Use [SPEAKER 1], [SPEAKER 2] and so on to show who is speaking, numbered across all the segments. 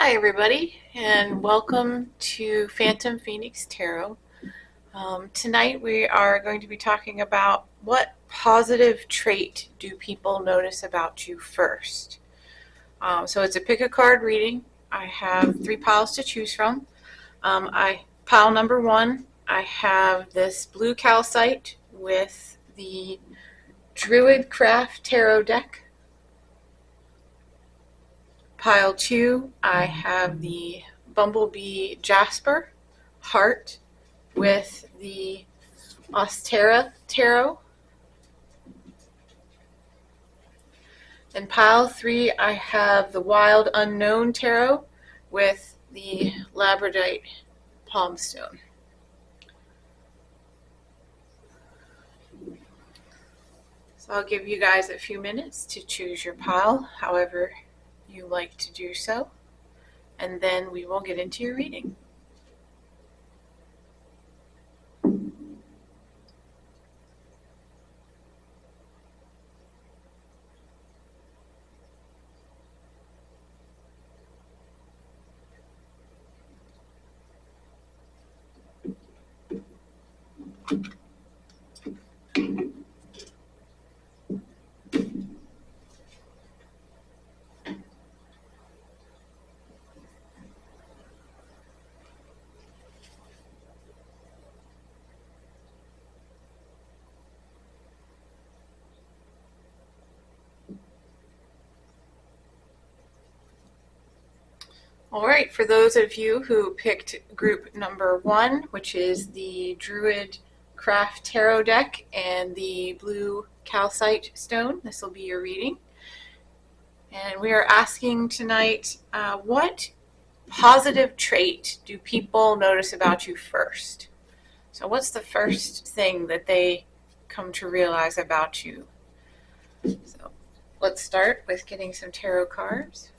[SPEAKER 1] Hi everybody, and welcome to Phantom Phoenix Tarot. Tonight we are going to be talking about what positive trait do people notice about you first. So it's a pick a card reading. I have 3 piles to choose from. Pile number 1, I have this blue calcite with the Druid Craft Tarot deck. Pile 2, I have the Bumblebee Jasper Heart with the Ostara Tarot. In pile 3, I have the Wild Unknown Tarot with the Labradorite Palmstone. So I'll give you guys a few minutes to choose your pile, however you like to do so, and then we will get into your reading. All right, for those of you who picked group number 1, which is the Druid Craft Tarot deck and the blue calcite stone, this will be your reading. And we are asking tonight, what positive trait do people notice about you first? So what's the first thing that they come to realize about you? So let's start with getting some tarot cards.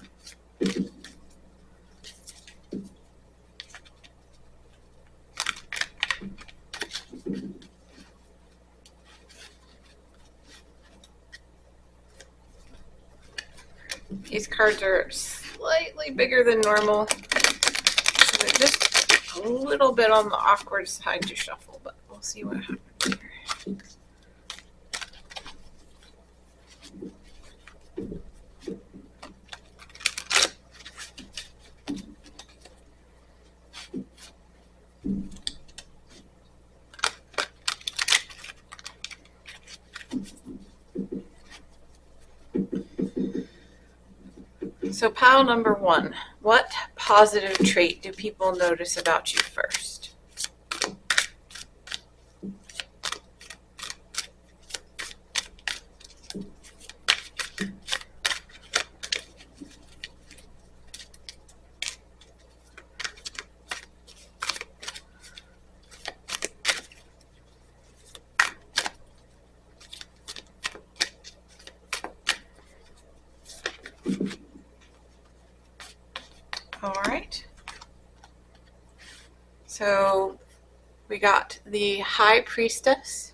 [SPEAKER 1] These cards are slightly bigger than normal. So they're just a little bit on the awkward side to shuffle, but we'll see what happens here. So pile number 1, what positive trait do people notice about you first? All right. So we got the High Priestess,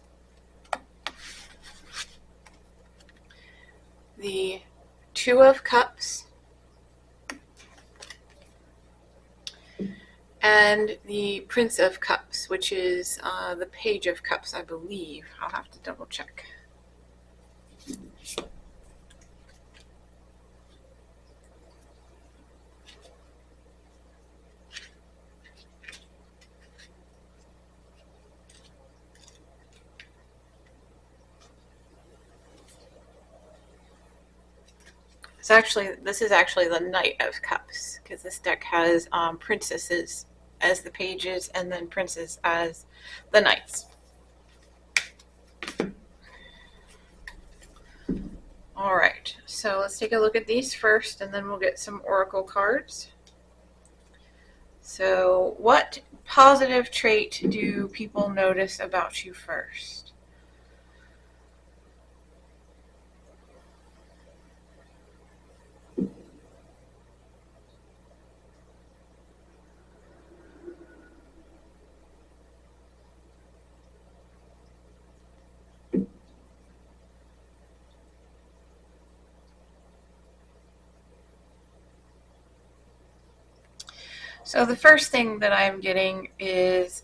[SPEAKER 1] the Two of Cups, and the Prince of Cups, which is the Page of Cups, I believe. I'll have to double check. This is actually the Knight of Cups, because this deck has princesses as the pages and then princes as the knights. All right, so let's take a look at these first, and then we'll get some oracle cards. So what positive trait do people notice about you first? So the first thing that I'm getting is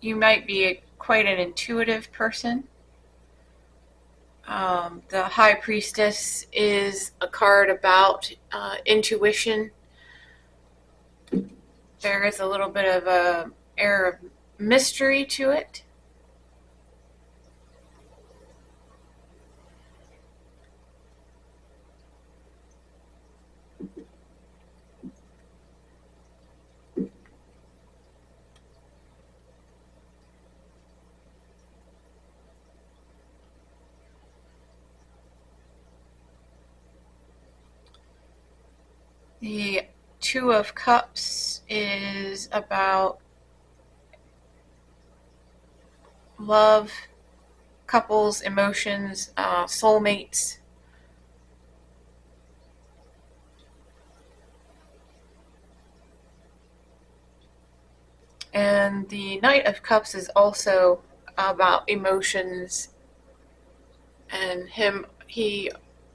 [SPEAKER 1] you might be quite an intuitive person. The High Priestess is a card about intuition. There is a little bit of a air of mystery to it. The Two of Cups is about love, couples, emotions, soulmates. And the Knight of Cups is also about emotions, and he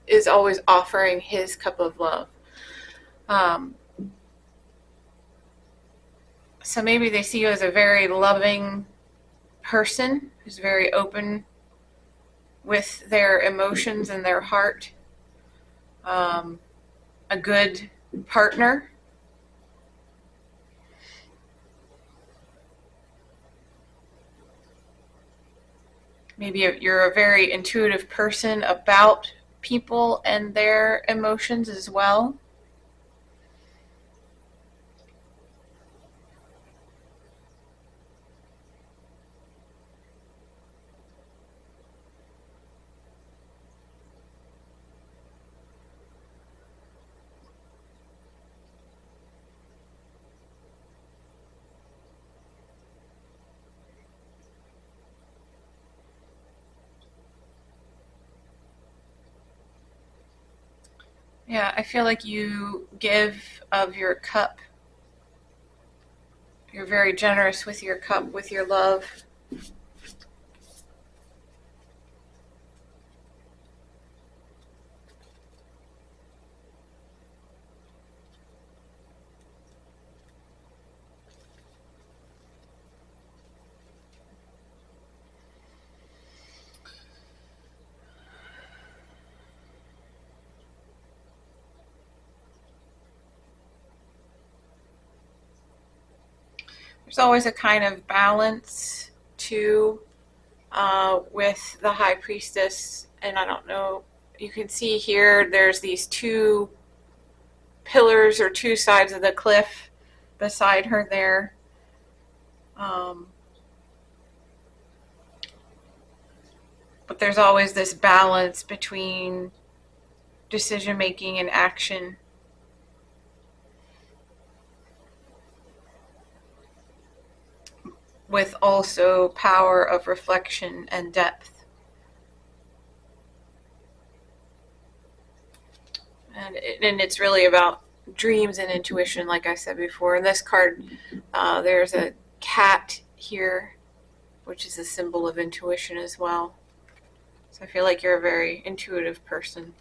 [SPEAKER 1] is always offering his cup of love. So maybe they see you as a very loving person who's very open with their emotions and their heart. A good partner. Maybe you're a very intuitive person about people and their emotions as well. Yeah, I feel like you give of your cup. You're very generous with your cup, with your love. There's always a kind of balance too with the High Priestess, and I don't know. You can see here there's these two pillars or two sides of the cliff beside her there. But there's always this balance between decision making and action. With also power of reflection and depth. And it's really about dreams and intuition, like I said before. In this card, there's a cat here, which is a symbol of intuition as well. So I feel like you're a very intuitive person.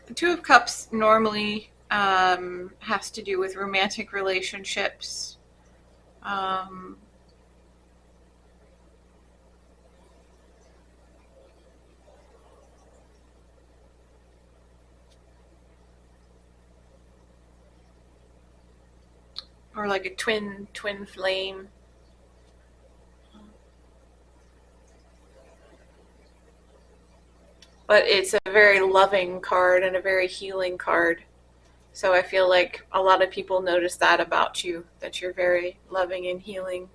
[SPEAKER 1] The Two of Cups normally has to do with romantic relationships. Or like a twin flame. But it's a very loving card and a very healing card. So I feel like a lot of people notice that about you, that you're very loving and healing.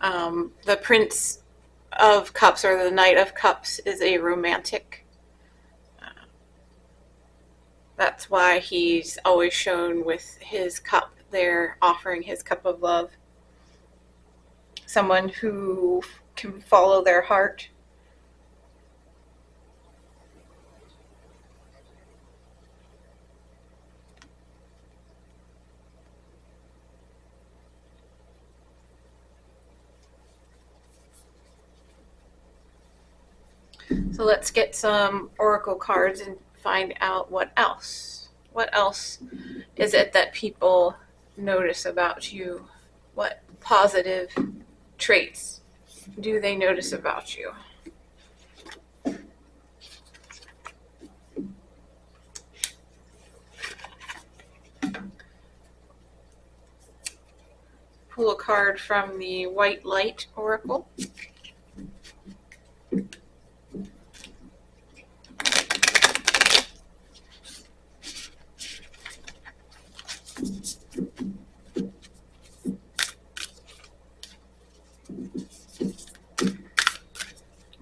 [SPEAKER 1] The Prince of Cups or the Knight of Cups is a romantic. That's why he's always shown with his cup there, offering his cup of love. Someone who can follow their heart. So let's get some oracle cards and find out what else. What else is it that people notice about you? What positive traits do they notice about you? Pull a card from the White Light Oracle.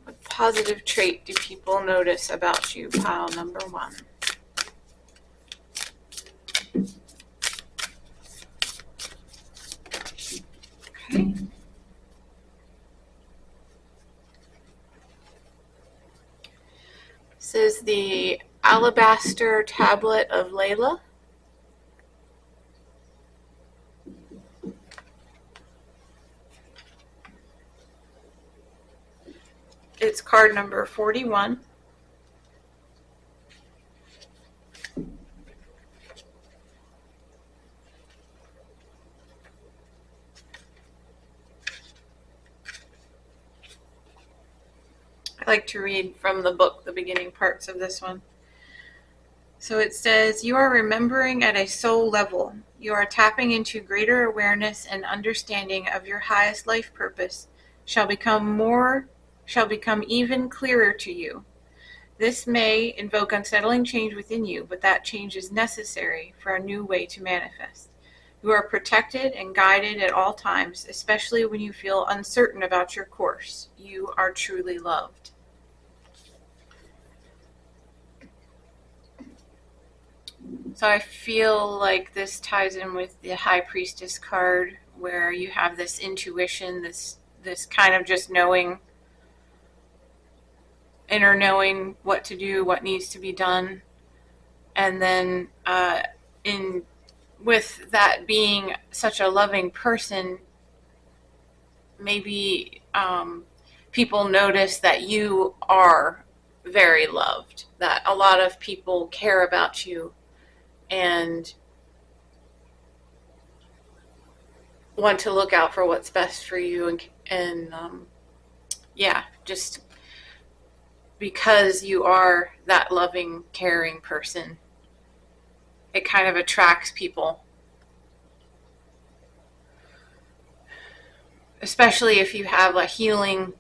[SPEAKER 1] What positive trait do people notice about you, pile number 1? Okay. This is the Alabaster Tablet of Layla. It's card number 41. I like to read from the book, the beginning parts of this one. So it says, you are remembering at a soul level. You are tapping into greater awareness and understanding of your highest life purpose shall become even clearer to you. This may invoke unsettling change within you, but that change is necessary for a new way to manifest. You are protected and guided at all times, especially when you feel uncertain about your course. You are truly loved. So I feel like this ties in with the High Priestess card, where you have this intuition, this kind of just knowing, inner knowing what to do, what needs to be done. And then with that being such a loving person, maybe people notice that you are very loved, that a lot of people care about you and want to look out for what's best for you, and yeah, just because you are that loving, caring person, it kind of attracts people. Especially if you have a healing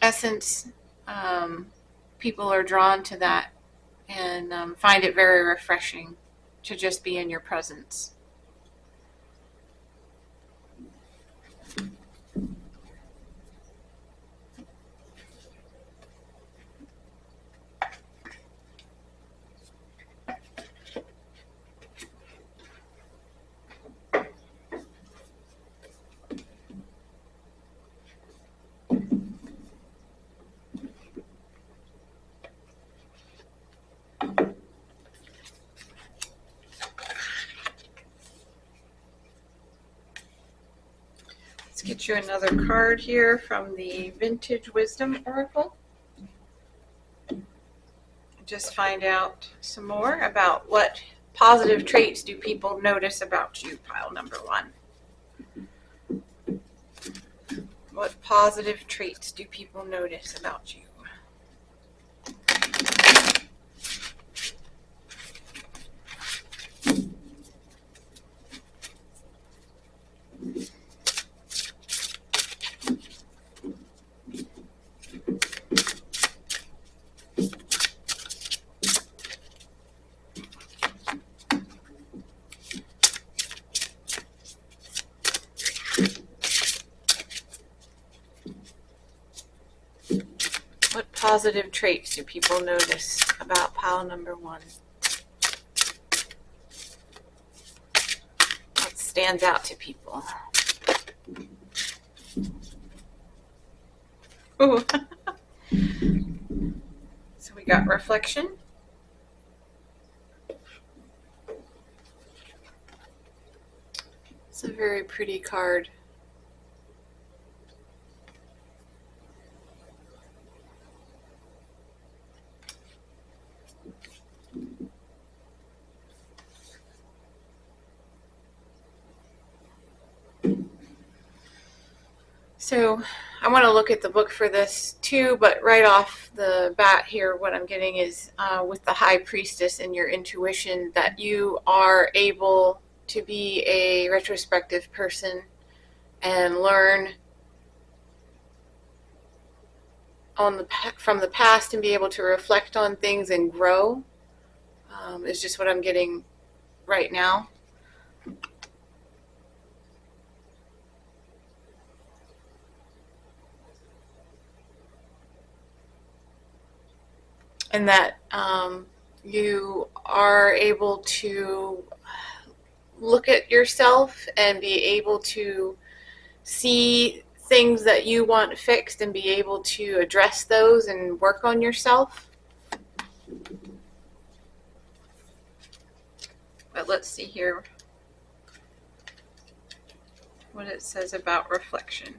[SPEAKER 1] essence, people are drawn to that and find it very refreshing to just be in your presence. Let's get you another card here from the Vintage Wisdom Oracle. Just find out some more about what positive traits do people notice about you, pile number 1. What positive traits do people notice about you? What positive traits do people notice about pile number one? What stands out to people? Ooh. So we got reflection. It's a very pretty card. So I want to look at the book for this too, but right off the bat here, what I'm getting is with the High Priestess and your intuition that you are able to be a retrospective person and learn from the past and be able to reflect on things and grow is just what I'm getting right now. And that you are able to look at yourself and be able to see things that you want fixed and be able to address those and work on yourself. But let's see here what it says about reflection.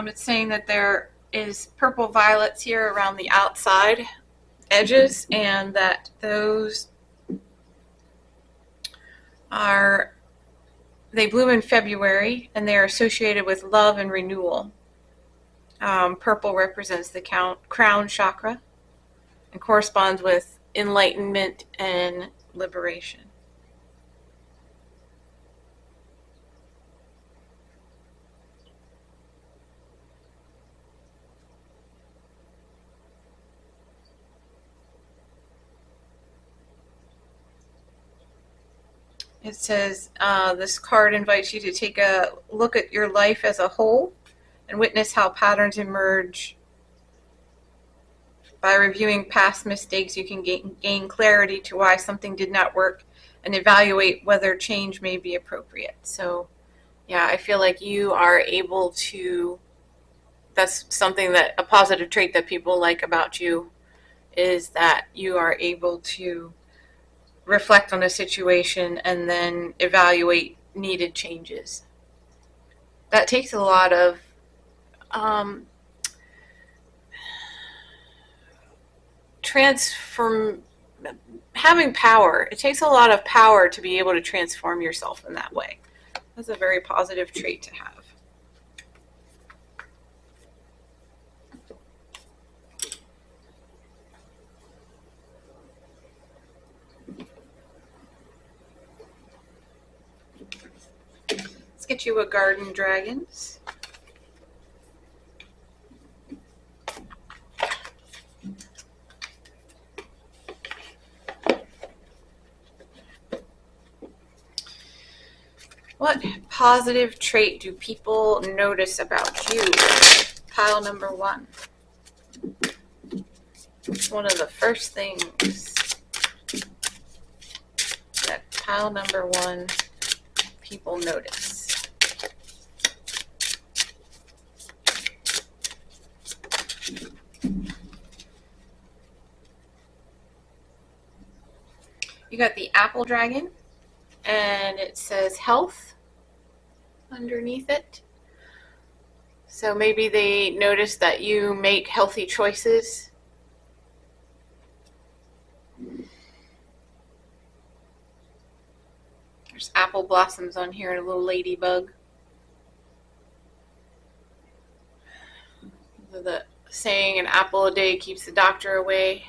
[SPEAKER 1] It's saying that there is purple violets here around the outside edges, and that those they bloom in February, and they are associated with love and renewal. Purple represents the crown chakra and corresponds with enlightenment and liberation. It says this card invites you to take a look at your life as a whole and witness how patterns emerge. By reviewing past mistakes, you can gain clarity to why something did not work and evaluate whether change may be appropriate. So, yeah, I feel like you are able to, that's something that, a positive trait that people like about you is that you are able to reflect on a situation and then evaluate needed changes. That takes a lot of having power. It takes a lot of power to be able to transform yourself in that way. That's a very positive trait to have. Let's get you a garden dragons. What positive trait do people notice about you? Pile number one. It's one of the first things that pile number one people notice. You got the apple dragon, and it says health underneath it. So maybe they notice that you make healthy choices. There's apple blossoms on here and a little ladybug. The saying, an apple a day keeps the doctor away.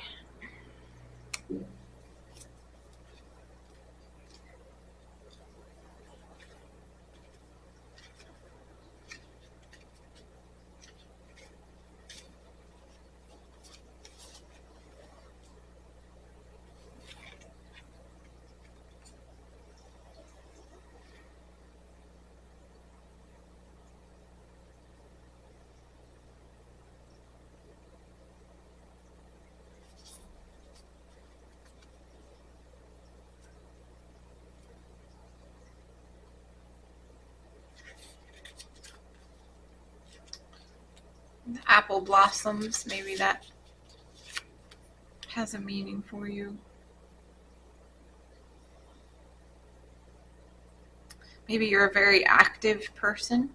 [SPEAKER 1] Apple blossoms, maybe that has a meaning for you. Maybe you're a very active person.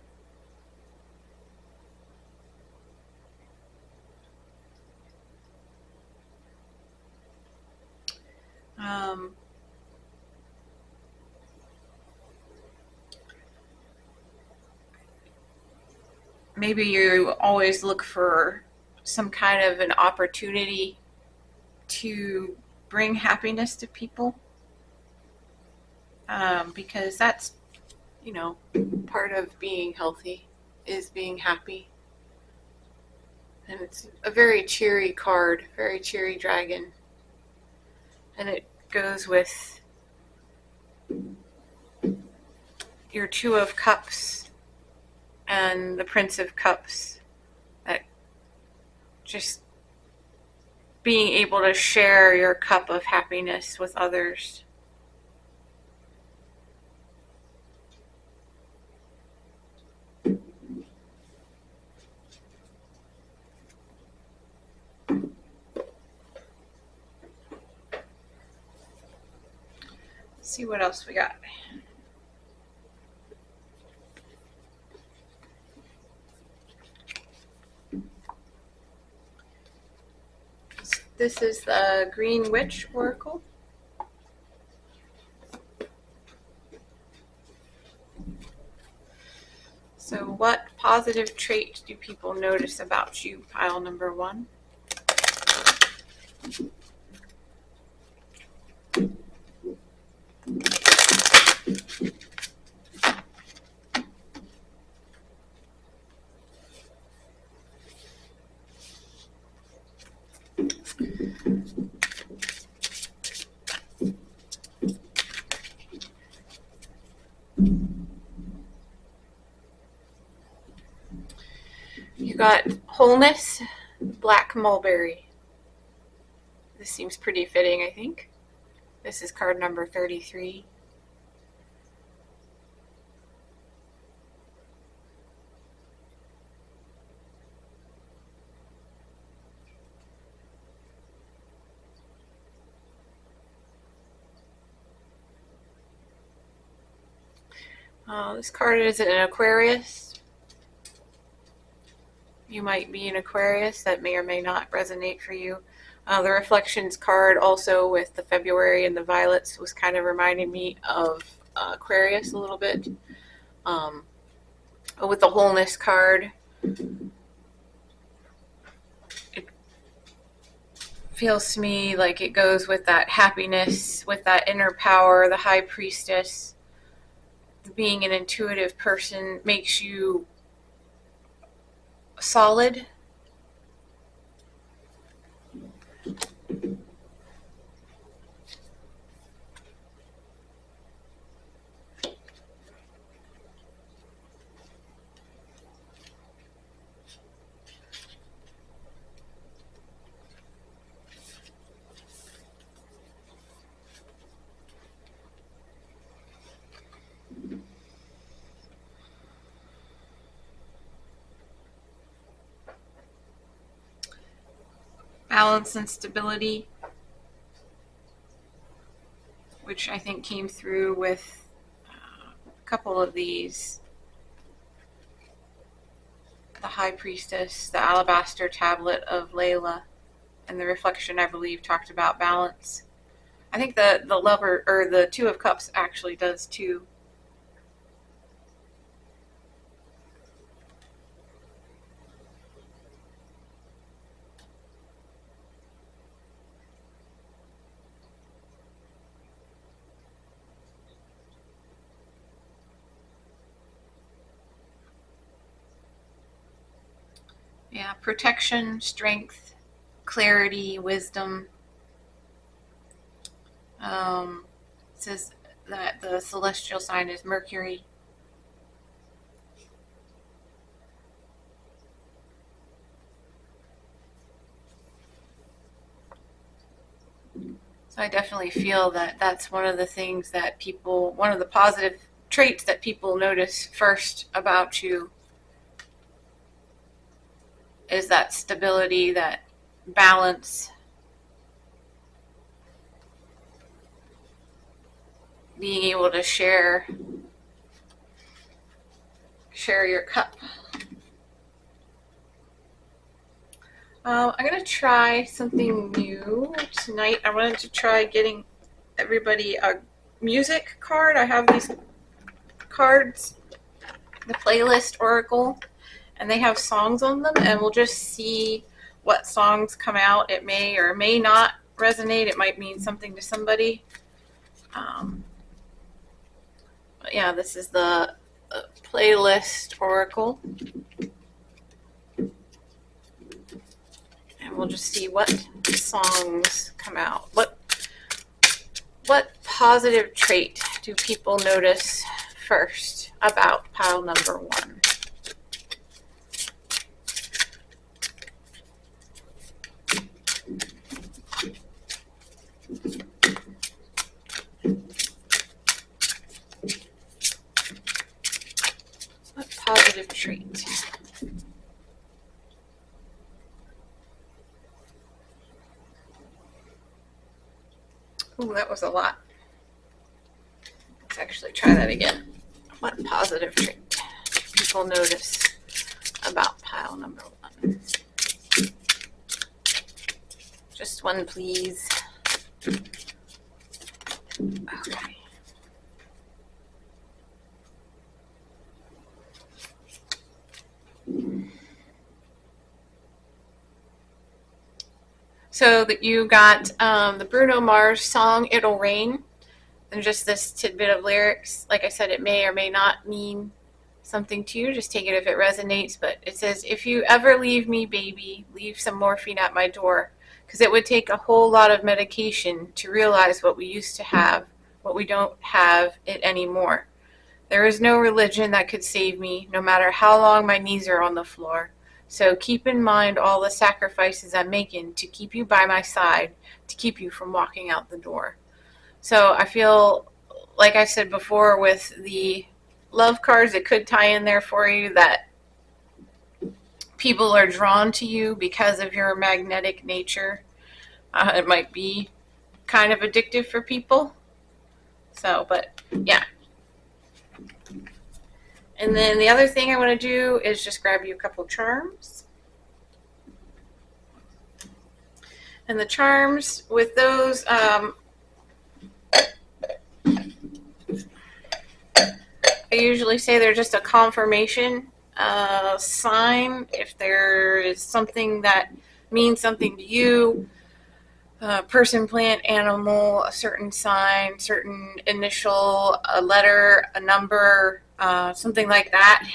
[SPEAKER 1] Maybe you always look for some kind of an opportunity to bring happiness to people, because that's, part of being healthy is being happy. And it's a very cheery card, very cheery dragon. And it goes with your Two of Cups and the Prince of Cups. That just being able to share your cup of happiness with others. Let's see what else we got. This is the Green Witch Oracle. So what positive trait do people notice about you, pile number 1? You got wholeness, black mulberry. This seems pretty fitting, I think. This is card number 33. This card is an Aquarius. You might be an Aquarius. That may or may not resonate for you. The Reflections card also with the February and the violets was kind of reminding me of Aquarius a little bit. With the wholeness card, it feels to me like it goes with that happiness, with that inner power, the High Priestess. Being an intuitive person makes you solid. Balance and stability, which I think came through with a couple of these. The High Priestess, the Alabaster Tablet of Layla, and the Reflection, I believe, talked about balance. I think the Lover, or the Two of Cups, actually does too. Yeah, protection, strength, clarity, wisdom. It says that the celestial sign is Mercury. So I definitely feel that that's one of the things that people, one of the positive traits that people notice first about you. is that stability, that balance, being able to share your cup. I'm going to try something new tonight. I wanted to try getting everybody a music card. I have these cards, the playlist oracle, and they have songs on them, and we'll just see what songs come out. It may or may not resonate. It might mean something to somebody. But yeah, this is the playlist oracle. And we'll just see what songs come out. What positive trait do people notice first about pile number 1? What positive trait? Ooh, that was a lot. Let's actually try that again. What positive trait do people notice about pile number 1? Just one, please. Okay. So that you got the Bruno Mars song, It'll Rain, and just this tidbit of lyrics. Like I said, it may or may not mean something to you. Just take it if it resonates. But it says, if you ever leave me, baby, leave some morphine at my door. Because it would take a whole lot of medication to realize what we used to have, what we don't have it anymore. There is no religion that could save me, no matter how long my knees are on the floor. So keep in mind all the sacrifices I'm making to keep you by my side, to keep you from walking out the door. So I feel, like I said before, with the love cards, it could tie in there for you that people are drawn to you because of your magnetic nature. It might be kind of addictive for people. So, but yeah. And then the other thing I want to do is just grab you a couple charms. And the charms with those, I usually say they're just a confirmation sign. If there is something that means something to you, person, plant, animal, a certain sign, certain initial, a letter, a number, something like that.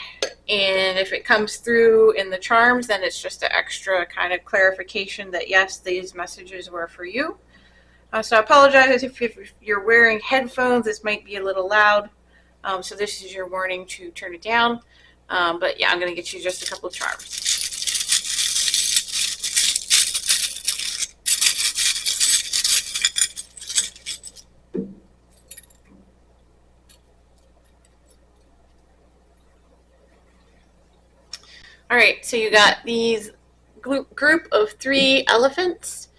[SPEAKER 1] And if it comes through in the charms, then it's just an extra kind of clarification that yes, these messages were for you. So I apologize if you're wearing headphones. This might be a little loud. So this is your warning to turn it down. But yeah, I'm going to get you just a couple charms. All right, so you got these group of 3 elephants.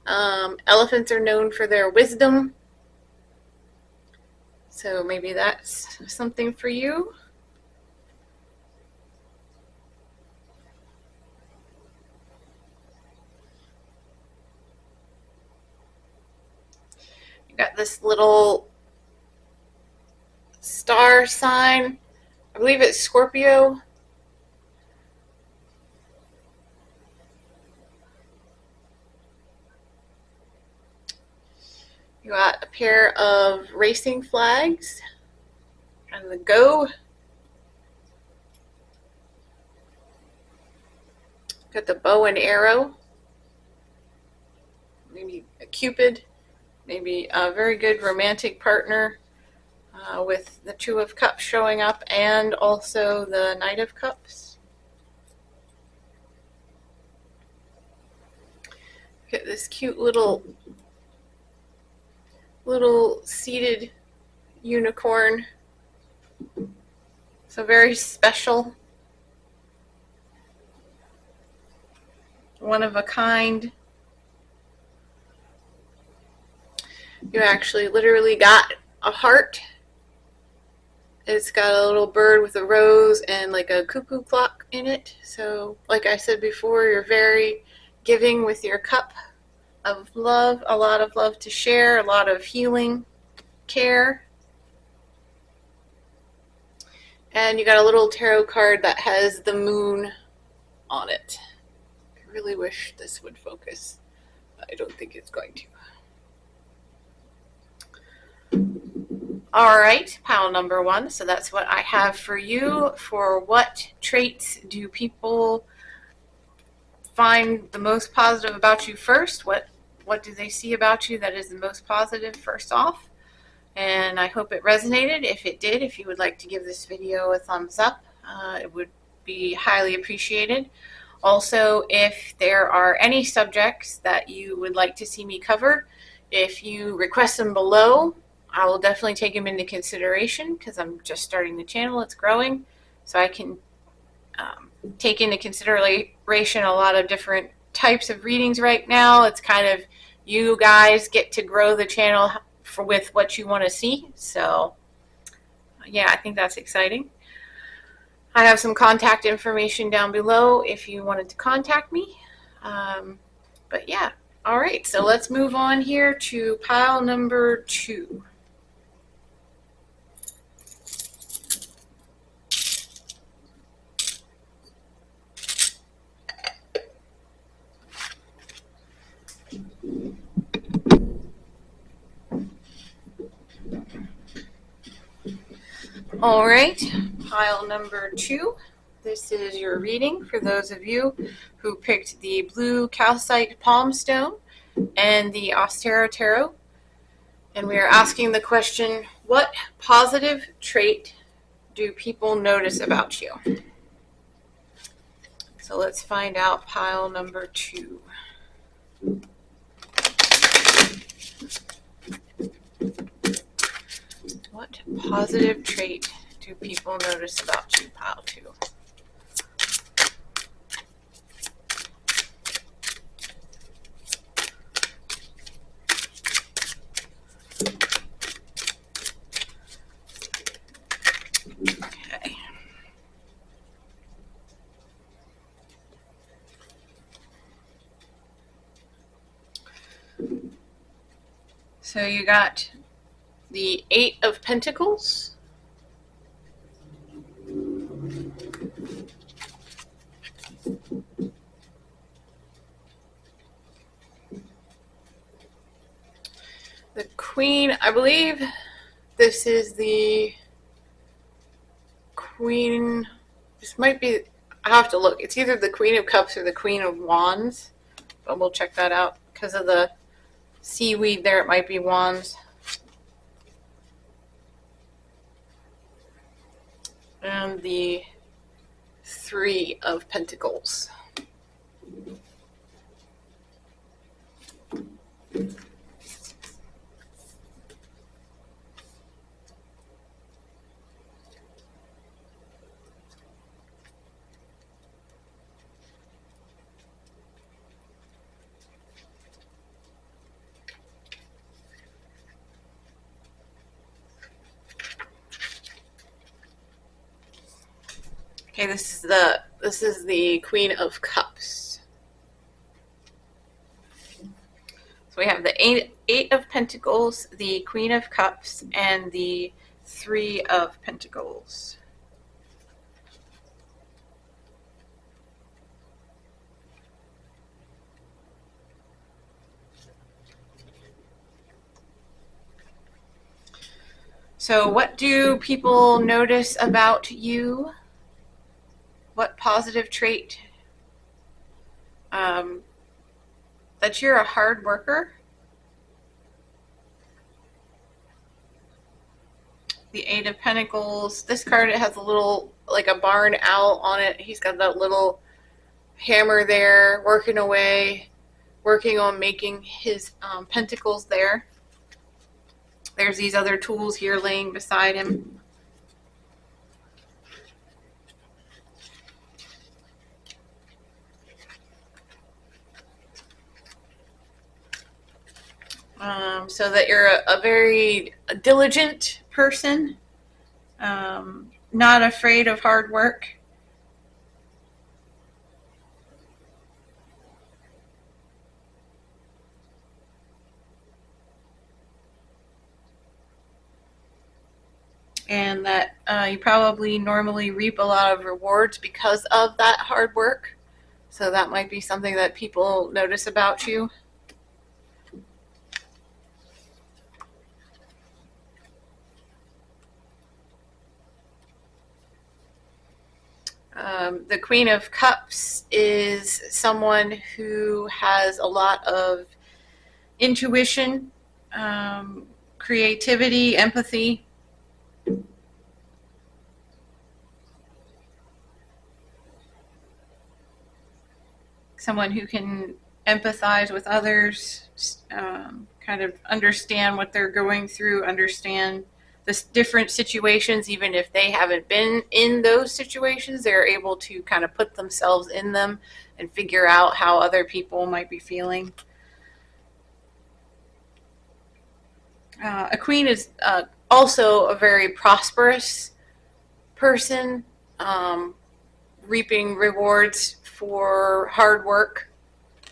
[SPEAKER 1] Elephants are known for their wisdom. So maybe that's something for you. You got this little star sign. I believe it's Scorpio. You got a pair of racing flags and the go. Got the bow and arrow. Maybe a Cupid. Maybe a very good romantic partner with the 2 of Cups showing up and also the Knight of Cups. Get this cute little seated unicorn. So very special. one of a kind. You actually literally got a heart. It's got a little bird with a rose and like a cuckoo clock in it. So, like I said before, you're very giving with your cup of love, a lot of love to share, a lot of healing, care. And you got a little tarot card that has the moon on it. I really wish this would focus. I don't think it's going to. All right, pile number one. So that's what I have for you. For what traits do people find the most positive about you first? What do they see about you that is the most positive first off? And I hope it resonated. If it did, if you would like to give this video a thumbs up, it would be highly appreciated. Also, if there are any subjects that you would like to see me cover, if you request them below, I will definitely take them into consideration because I'm just starting the channel. It's growing, so I can take into consideration a lot of different types of readings right now. It's kind of you guys get to grow the channel with what you want to see. So yeah, I think that's exciting. I have some contact information down below if you wanted to contact me. But yeah, all right, so let's move on here to pile number two. All right, pile number two. This is your reading for those of you who picked the blue calcite palm stone and the Ostara Tarot. And we are asking the question, what positive trait do people notice about you? So let's find out pile number two. What positive trait do people notice about you, pile two? Okay. So you got the Eight of Pentacles, the Queen. I believe this is the Queen. This might be, I have to look. It's either the Queen of Cups or the Queen of Wands, but we'll check that out. Because of the seaweed there, it might be Wands. And the Three of Pentacles. Okay, this is the Queen of Cups. So we have the Eight of Pentacles, the Queen of Cups, and the Three of Pentacles. So what do people notice about you? What positive trait? That you're a hard worker. The Eight of Pentacles. This card, it has a little, like a barn owl on it. He's got that little hammer there, working away, working on making his pentacles there. There's these other tools here laying beside him. so that you're a very diligent person, not afraid of hard work. And that you probably normally reap a lot of rewards because of that hard work. So that might be something that people notice about you. The Queen of Cups is someone who has a lot of intuition, creativity, empathy. Someone who can empathize with others, kind of understand what they're going through, understand the different situations, even if they haven't been in those situations, they're able to kind of put themselves in them and figure out how other people might be feeling. A queen is also a very prosperous person, reaping rewards for hard work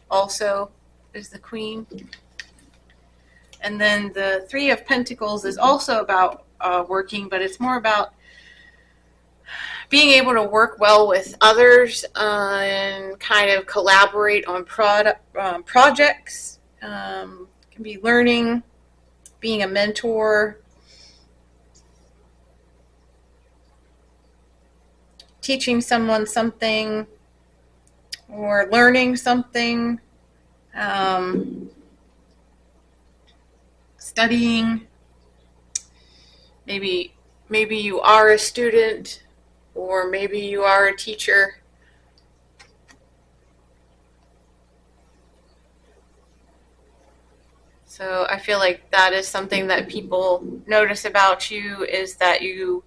[SPEAKER 1] also is the queen. And then the Three of Pentacles is also about working, but it's more about being able to work well with others and kind of collaborate on projects. Can be learning, being a mentor, teaching someone something, or learning something, studying. Maybe you are a student, or maybe you are a teacher. So I feel like that is something that people notice about you, is that you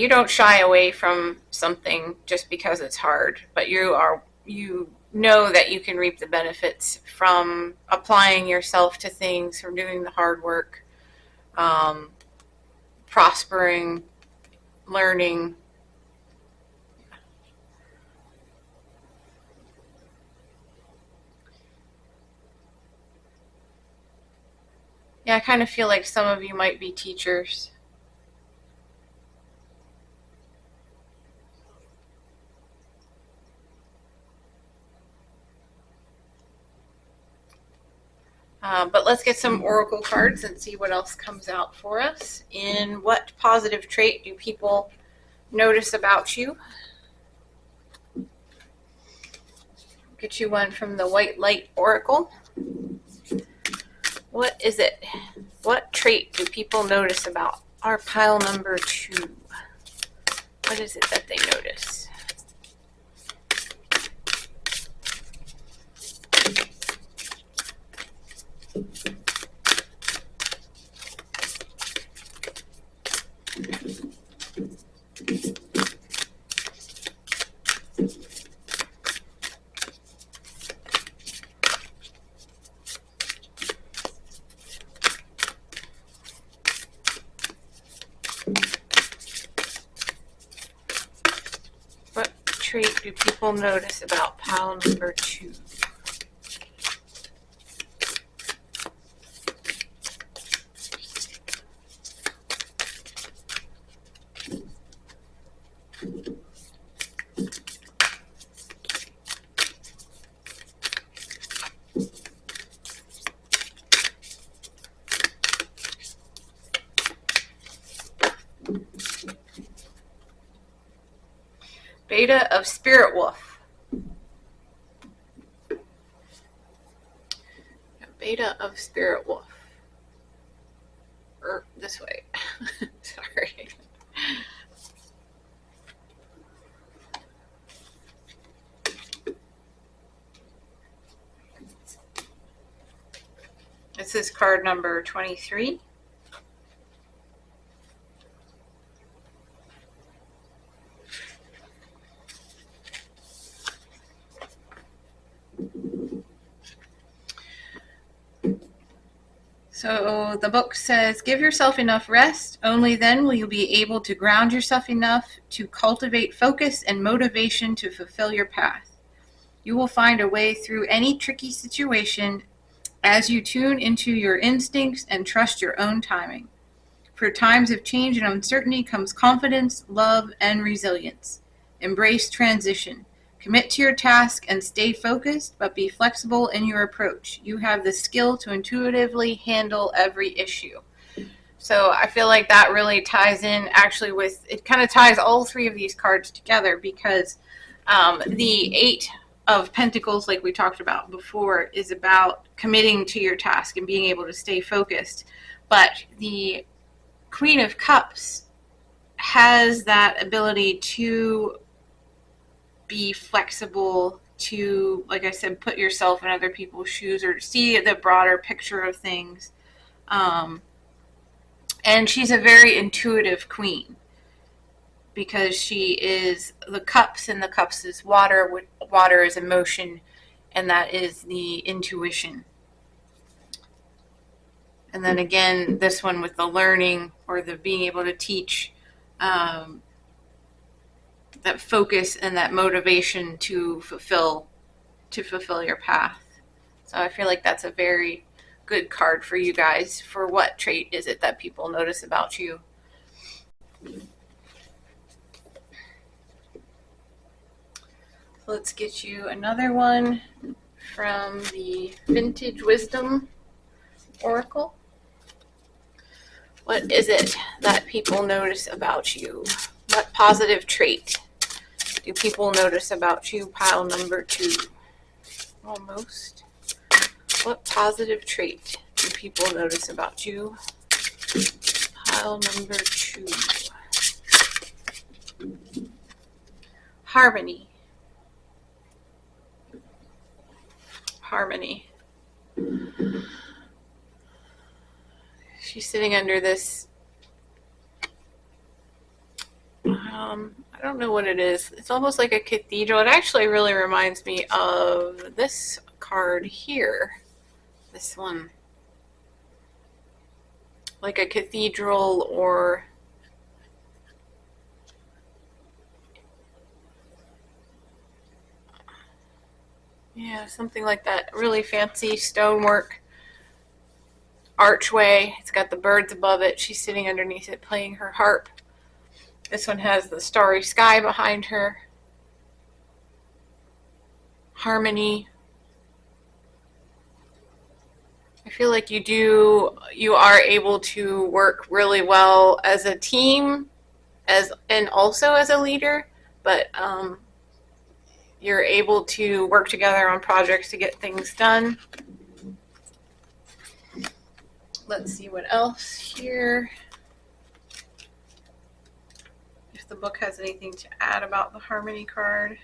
[SPEAKER 1] don't shy away from something just because it's hard, but you know that you can reap the benefits from applying yourself to things, from doing the hard work, prospering, learning. Yeah, I kind of feel like some of you might be teachers. But let's get some oracle cards and see what else comes out for us. In what positive trait do people notice about you? Get you one from the White Light Oracle. What is it? What trait do people notice about our pile number 2? What is it that they notice? What trait do people notice about pile number 2? Beta of Spirit Wolf. Beta of Spirit Wolf. Or this way. Sorry. This is card number 23. So the book says, give yourself enough rest. Only then will you be able to ground yourself enough to cultivate focus and motivation to fulfill your path. You will find a way through any tricky situation as you tune into your instincts and trust your own timing. For times of change and uncertainty comes confidence, love, and resilience. Embrace transition. Commit to your task and stay focused, but be flexible in your approach. You have the skill to intuitively handle every issue. So I feel like that really ties in actually with, it kind of ties all three of these cards together, because the Eight of Pentacles, like we talked about before, is about committing to your task and being able to stay focused. But the Queen of Cups has that ability to be flexible, to, like I said, put yourself in other people's shoes or see the broader picture of things. And she's a very intuitive queen, because she is the cups, and the cups is water. Water is emotion, and that is the intuition. And then again, this one with the learning, or the being able to teach, that focus and that motivation to fulfill your path. So I feel like that's a very good card for you guys. For what trait is it that people notice about you? Let's get you another one from the Vintage Wisdom Oracle. What is it that people notice about you? What positive trait do people notice about you? Pile number 2. Almost. What positive trait do people notice about you? Pile number 2. Harmony. Harmony. She's sitting under this, I don't know what it is. It's almost like a cathedral. It actually really reminds me of this card here. This one. Like a cathedral, or yeah, something like that. Really fancy stonework archway. It's got the birds above it. She's sitting underneath it playing her harp. This one has the starry sky behind her. Harmony. I feel like you are able to work really well as a team, and also as a leader, but you're able to work together on projects to get things done. Let's see what else here. If the book has anything to add about the Harmony card.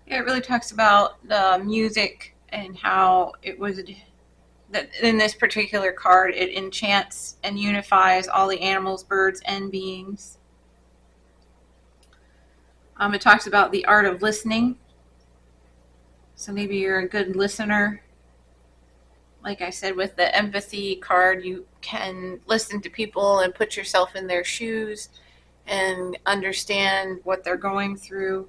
[SPEAKER 1] It really talks about the music and how it was that in this particular card it enchants and unifies all the animals, birds, and beings. It talks about the art of listening. So maybe you're a good listener. Like I said, with the empathy card, you can listen to people and put yourself in their shoes and understand what they're going through.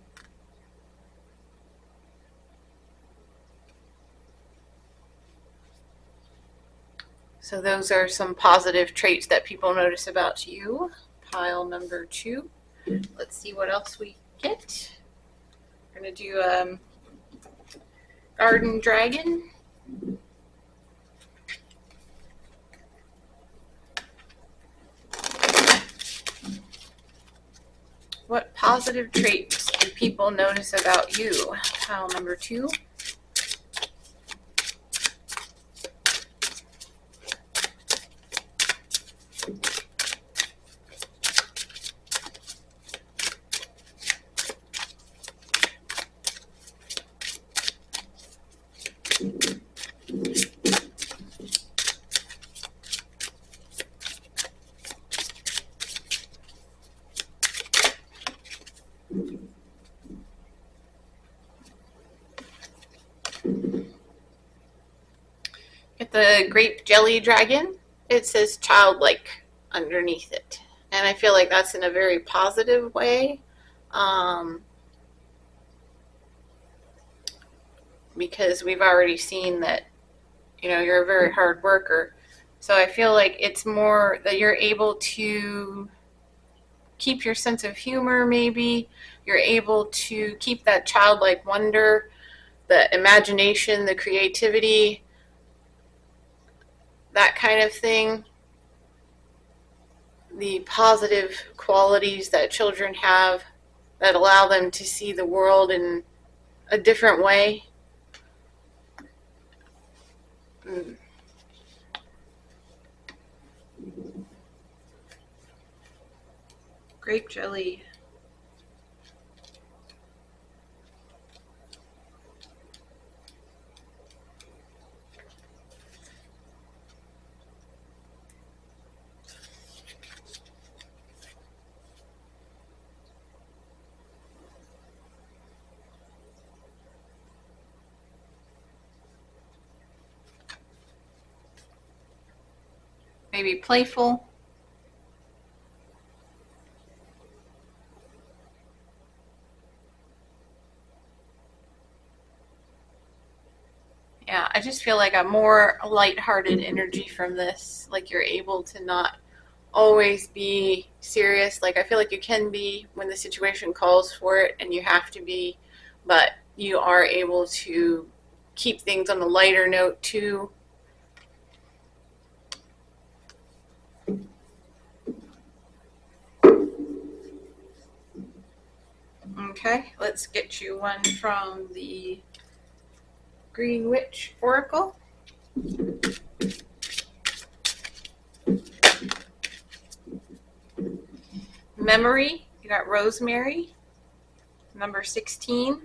[SPEAKER 1] So those are some positive traits that people notice about you. Pile number 2. Let's see what else we get. We're going to do Garden Dragon. positive traits do people notice about you? Pile number 2. Get the grape jelly dragon. It says childlike underneath it. And I feel like that's in a very positive way. Because we've already seen that, you're a very hard worker. So I feel like it's more that you're able to keep your sense of humor, maybe. You're able to keep that childlike wonder, the imagination, the creativity, that kind of thing. The positive qualities that children have that allow them to see the world in a different way. Grape jelly. Maybe playful. Yeah, I just feel like a more lighthearted energy from this. Like you're able to not always be serious. Like I feel like you can be when the situation calls for it and you have to be, but you are able to keep things on a lighter note too. Okay, let's get you one from the Green Witch Oracle. Memory, you got Rosemary, number 16.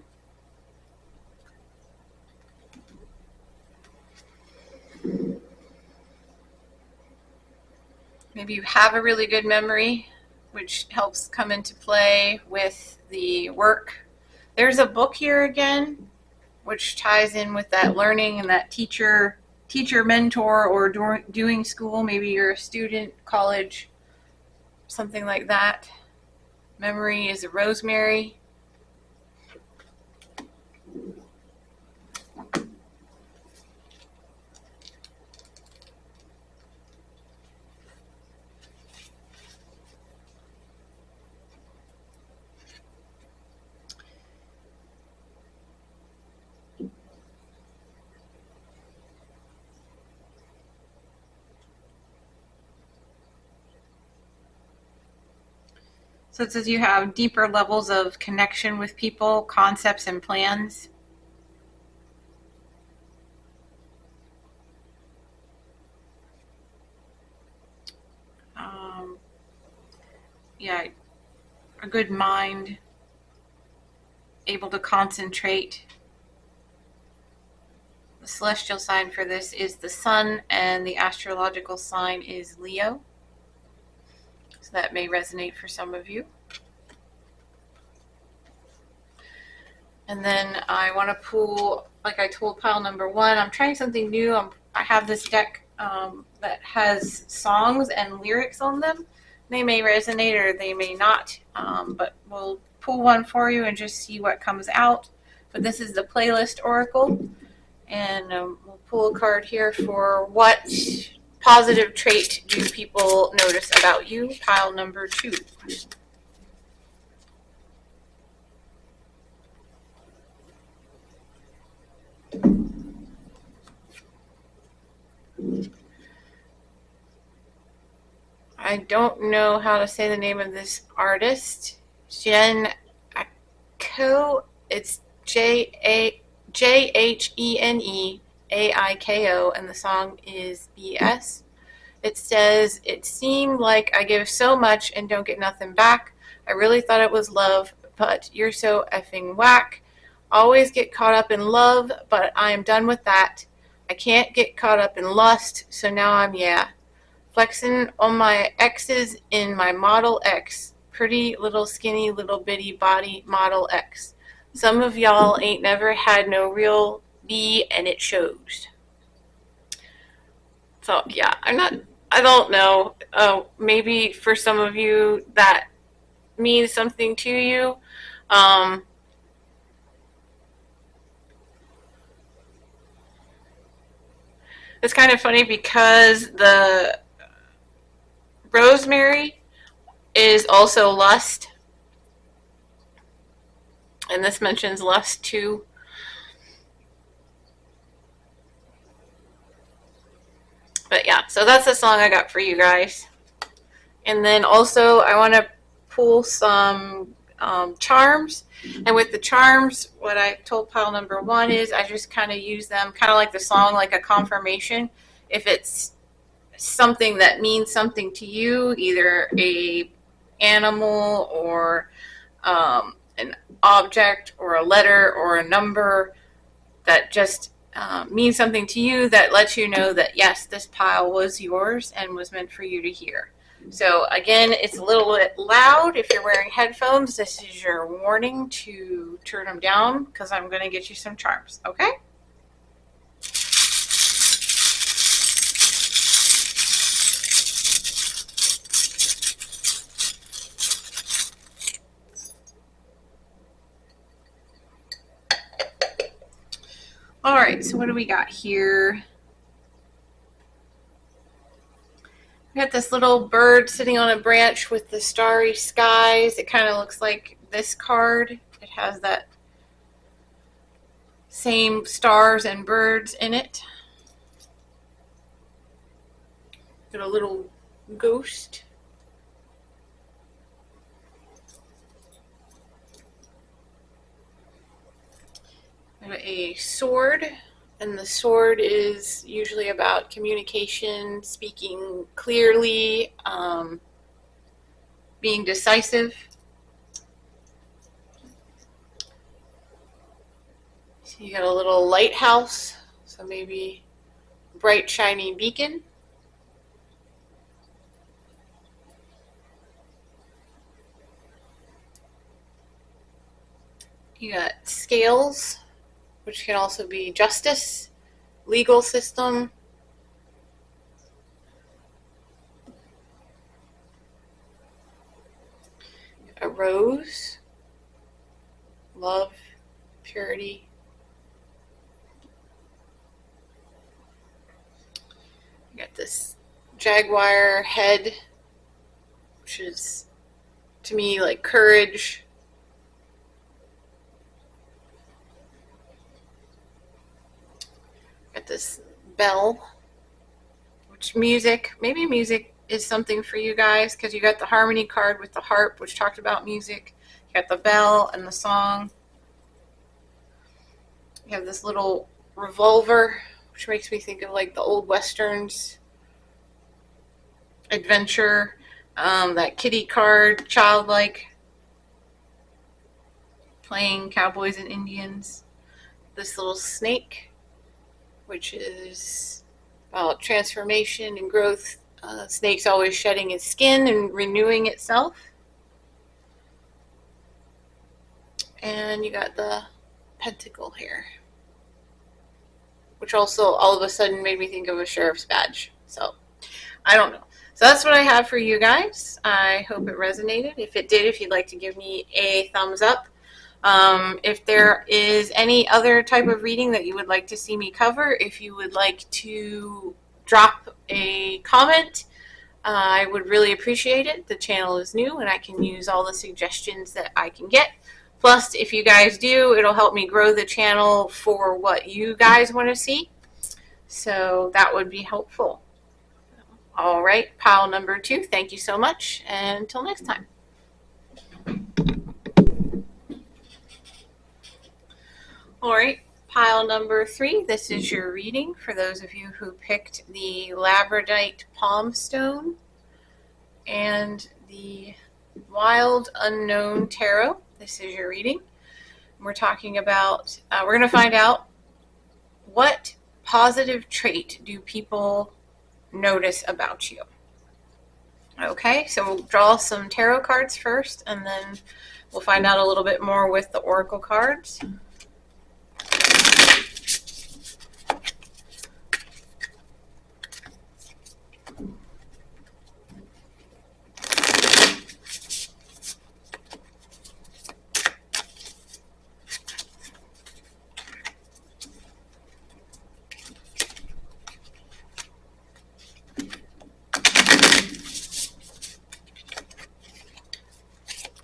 [SPEAKER 1] Maybe you have a really good memory, which helps come into play with the work. There's a book here again, which ties in with that learning and that teacher mentor or doing school. Maybe you're a student, college, something like that. Memory is a rosemary. So it says you have deeper levels of connection with people, concepts, and plans. Yeah, a good mind, able to concentrate. The celestial sign for this is the sun, and the astrological sign is Leo. So that may resonate for some of you. And then I want to pull, like I told pile number 1, I'm trying something new. I have this deck that has songs and lyrics on them. They may resonate or they may not, but we'll pull one for you and just see what comes out. But this is the playlist oracle, and we'll pull a card here for what positive trait do people notice about you, pile number 2. I don't know how to say the name of this artist. Jen Ako. It's Jheneaiko, and the song is BS. It says, "It seemed like I give so much and don't get nothing back. I really thought it was love, but you're so effing whack. Always get caught up in love, but I am done with that. I can't get caught up in lust, so now I'm, flexing on my exes in my Model X. Pretty little skinny little bitty body Model X. Some of y'all ain't never had no real B, and it shows." So yeah, I don't know. Maybe for some of you that means something to you. It's kind of funny because the rosemary is also lust, and this mentions lust too. But yeah, so that's the song I got for you guys. And then also I want to pull some charms. And with the charms, what I told pile number 1 is I just kind of use them kind of like the song, like a confirmation. If it's something that means something to you, either a animal or an object or a letter or a number that just means something to you, that lets you know that yes, this pile was yours and was meant for you to hear. So again, it's a little bit loud. If you're wearing headphones, this is your warning to turn them down, because I'm going to get you some charms, okay? All right, so what do we got here? We got this little bird sitting on a branch with the starry skies. It kind of looks like this card. It has that same stars and birds in it. Got a little ghost. Got a sword. And the sword is usually about communication, speaking clearly, being decisive. So you got a little lighthouse, so maybe bright, shiny beacon. You got scales, which can also be justice, legal system. A rose, love, purity. You got this jaguar head, which is to me like courage. Got this bell, which maybe music is something for you guys, because you got the harmony card with the harp, which talked about music. You got the bell and the song. You have this little revolver, which makes me think of like the old westerns, adventure. That kitty card, childlike, playing cowboys and Indians. This little snake, which is about transformation and growth. Snake's always shedding its skin and renewing itself. And you got the pentacle here, which also all of a sudden made me think of a sheriff's badge. So I don't know. So that's what I have for you guys. I hope it resonated. If it did, if you'd like to give me a thumbs up. If there is any other type of reading that you would like to see me cover, if you would like to drop a comment, I would really appreciate it. The channel is new and I can use all the suggestions that I can get. Plus, if you guys do, it'll help me grow the channel for what you guys want to see. So that would be helpful. All right, pile number 2, thank you so much, and until next time. All right, pile number 3. This is your reading for those of you who picked the Labradorite Palm Stone and the Wild Unknown Tarot. This is your reading. We're talking about, we're going to find out what positive trait do people notice about you. Okay, so we'll draw some tarot cards first, and then we'll find out a little bit more with the oracle cards.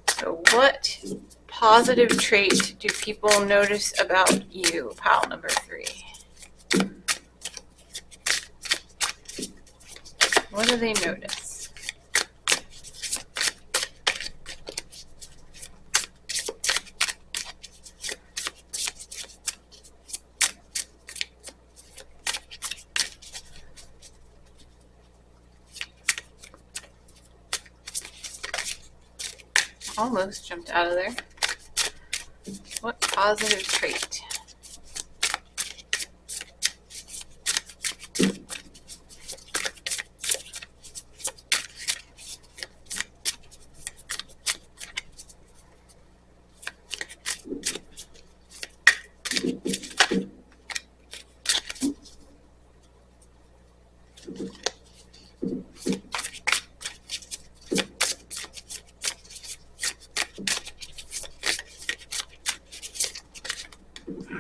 [SPEAKER 1] So what positive trait do people notice about you? Pile number 3. What do they notice? Almost jumped out of there. What positive trait?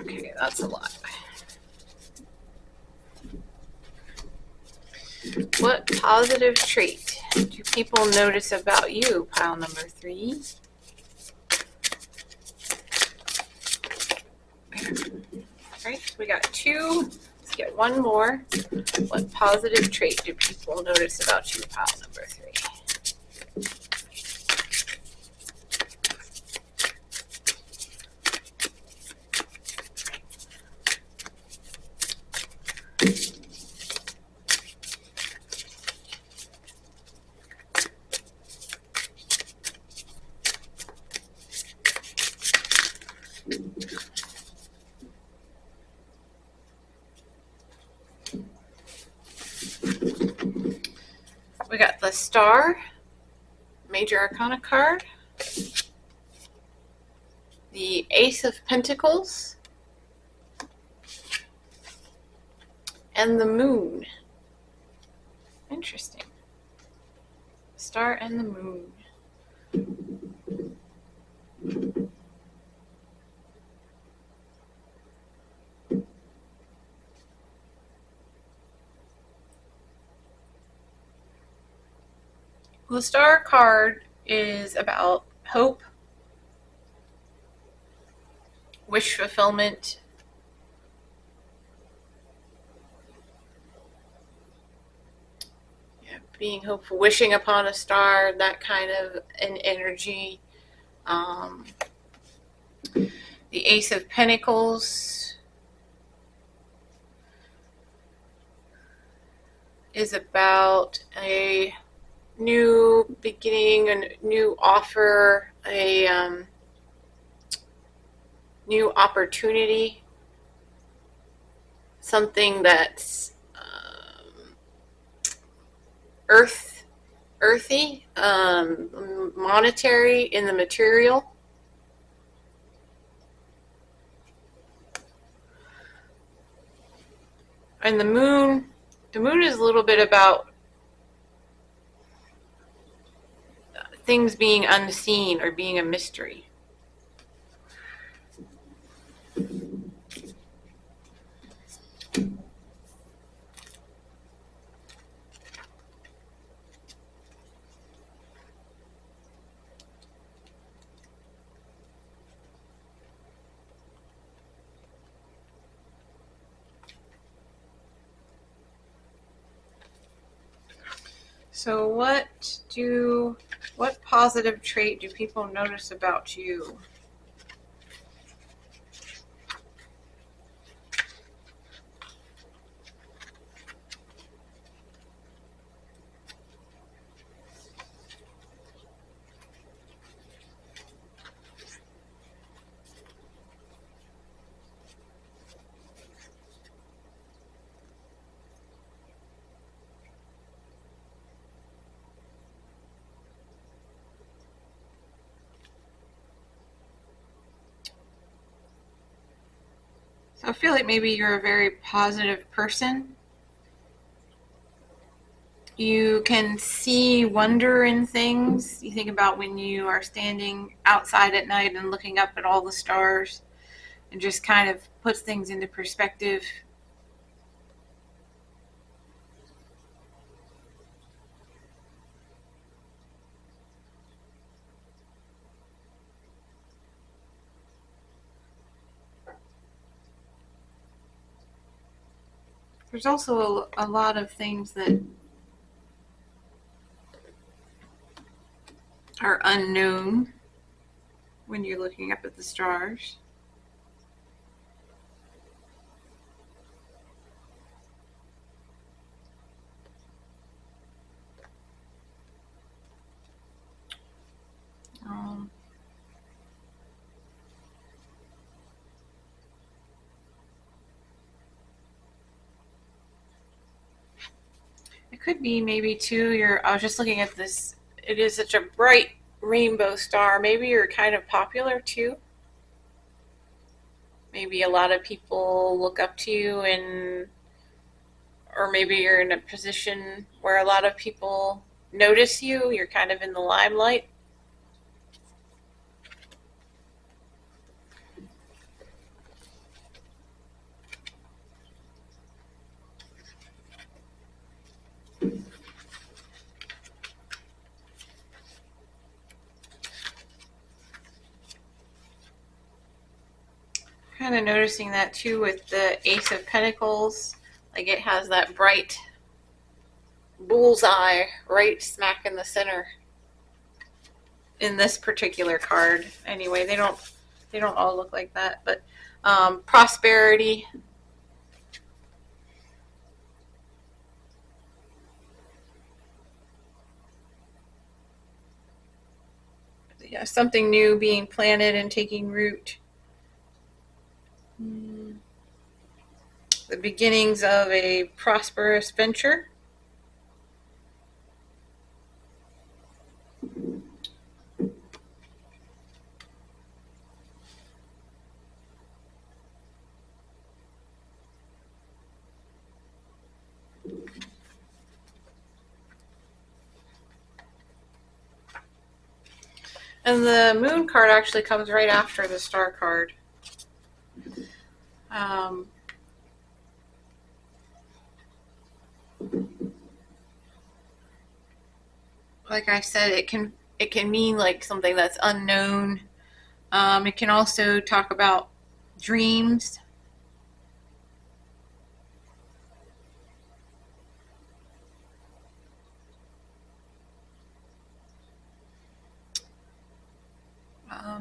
[SPEAKER 1] Okay, that's a lot. What positive trait do people notice about you? Pile number 3. Right, we got 2. Let's get one more. What positive trait do people notice about you? Pile number 3. We got the Star, Major Arcana card, the Ace of Pentacles, and the Moon. Interesting. Star and the Moon. Well, the Star card is about hope, wish fulfillment, being hopeful, wishing upon a star, that kind of an energy. The Ace of Pentacles is about a new beginning, a new offer, a new opportunity, something that's earthy, monetary in the material. And the moon is a little bit about things being unseen or being a mystery. So what positive trait do people notice about you? So I feel like maybe you're a very positive person. You can see wonder in things. You think about when you are standing outside at night and looking up at all the stars, and just kind of puts things into perspective. There's also a lot of things that are unknown when you're looking up at the stars. It could be maybe too, I was just looking at this, it is such a bright rainbow star. Maybe you're kind of popular too. Maybe a lot of people look up to you, or maybe you're in a position where a lot of people notice you. You're kind of in the limelight. Kind of noticing that too with the Ace of Pentacles. Like it has that bright bullseye right smack in the center in this particular card. Anyway, they don't all look like that, but prosperity. Yeah, something new being planted and taking root. The beginnings of a prosperous venture. And the moon card actually comes right after the star card. Like I said, it can mean like something that's unknown. It can also talk about dreams.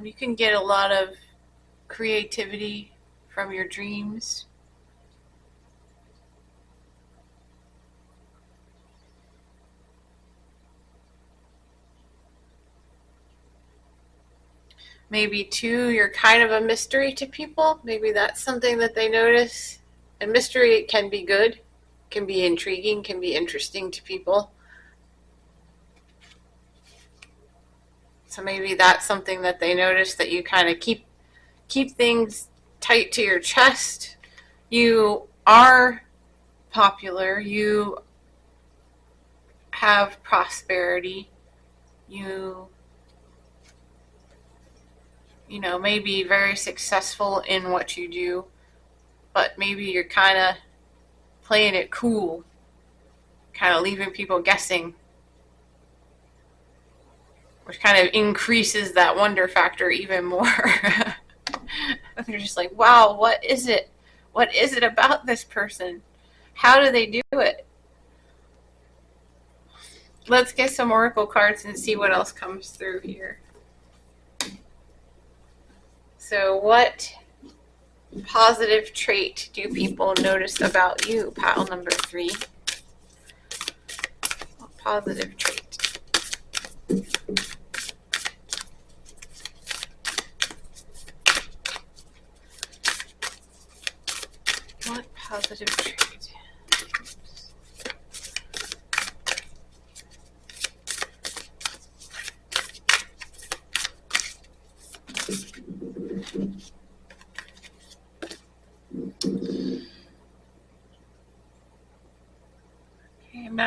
[SPEAKER 1] You can get a lot of creativity from your dreams. Maybe too, you're kind of a mystery to people. Maybe that's something that they notice. And mystery can be good, can be intriguing, can be interesting to people. So maybe that's something that they notice, that you kind of keep things tight to your chest. You are popular. You have prosperity. You may be very successful in what you do, but maybe you're kind of playing it cool, kind of leaving people guessing, which kind of increases that wonder factor even more. They're just like, wow, what is it? What is it about this person? How do they do it? Let's get some oracle cards and see what else comes through here. So what positive trait do people notice about you, pile number 3? What positive trait? What positive trait?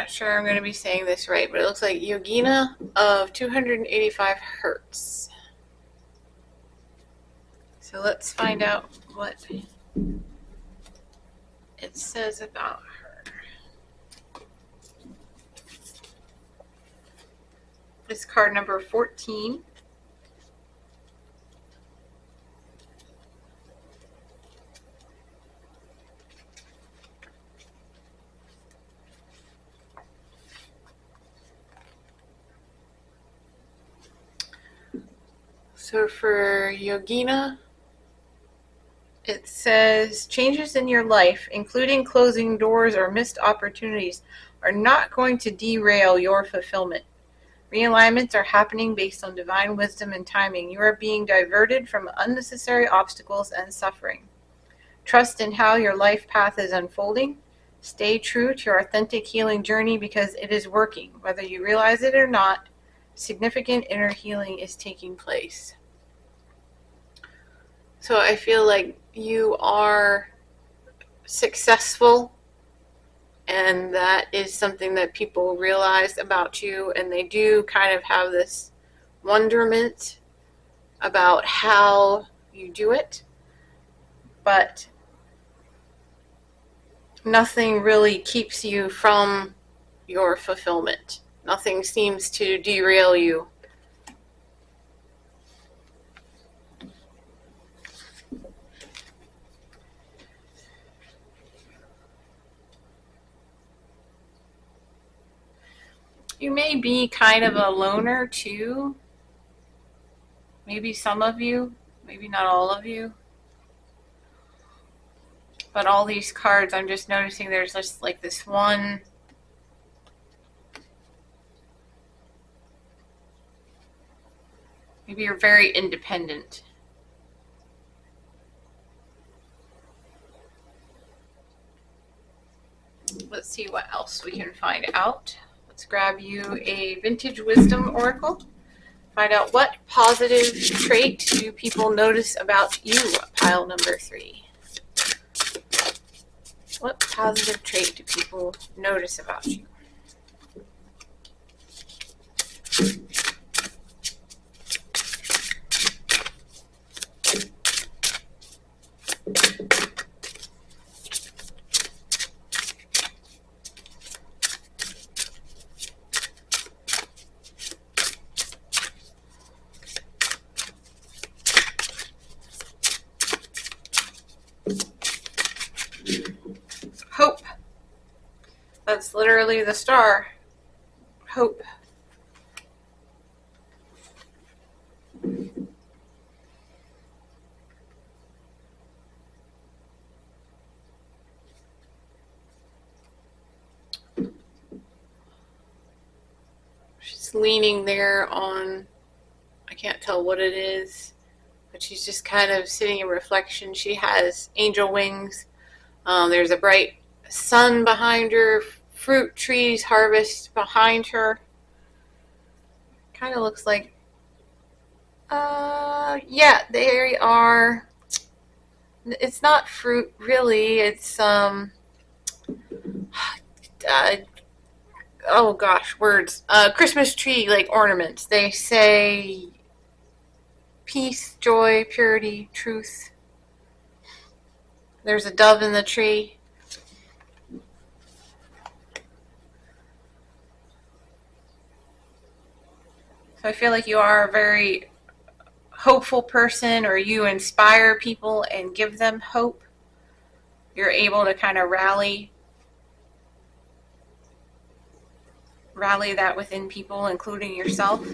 [SPEAKER 1] not sure I'm going to be saying this right, but it looks like Yogina of 285 hertz. So let's find out what it says about her. This card number 14. So for Yogina, it says, changes in your life, including closing doors or missed opportunities, are not going to derail your fulfillment. Realignments are happening based on divine wisdom and timing. You are being diverted from unnecessary obstacles and suffering. Trust in how your life path is unfolding. Stay true to your authentic healing journey because it is working. Whether you realize it or not, significant inner healing is taking place. So I feel like you are successful, and that is something that people realize about you, and they do kind of have this wonderment about how you do it, but nothing really keeps you from your fulfillment. Nothing seems to derail you. You may be kind of a loner too. Maybe some of you, maybe not all of you. But all these cards, I'm just noticing there's just like this one. Maybe you're very independent. Let's see what else we can find out. Let's grab you a Vintage Wisdom Oracle. Find out what positive trait do people notice about you, pile number 3. What positive trait do people notice about you? Hope. That's literally the star. Hope. She's leaning there on, I can't tell what it is, but she's just kind of sitting in reflection. She has angel wings. There's a bright sun behind her, fruit trees, harvest behind her. Kind of looks like, yeah, they are. It's not fruit, really. It's, oh gosh, words. Christmas tree, like ornaments. They say peace, joy, purity, truth. There's a dove in the tree. So I feel like you are a very hopeful person, or you inspire people and give them hope. You're able to kind of rally that within people, including yourself.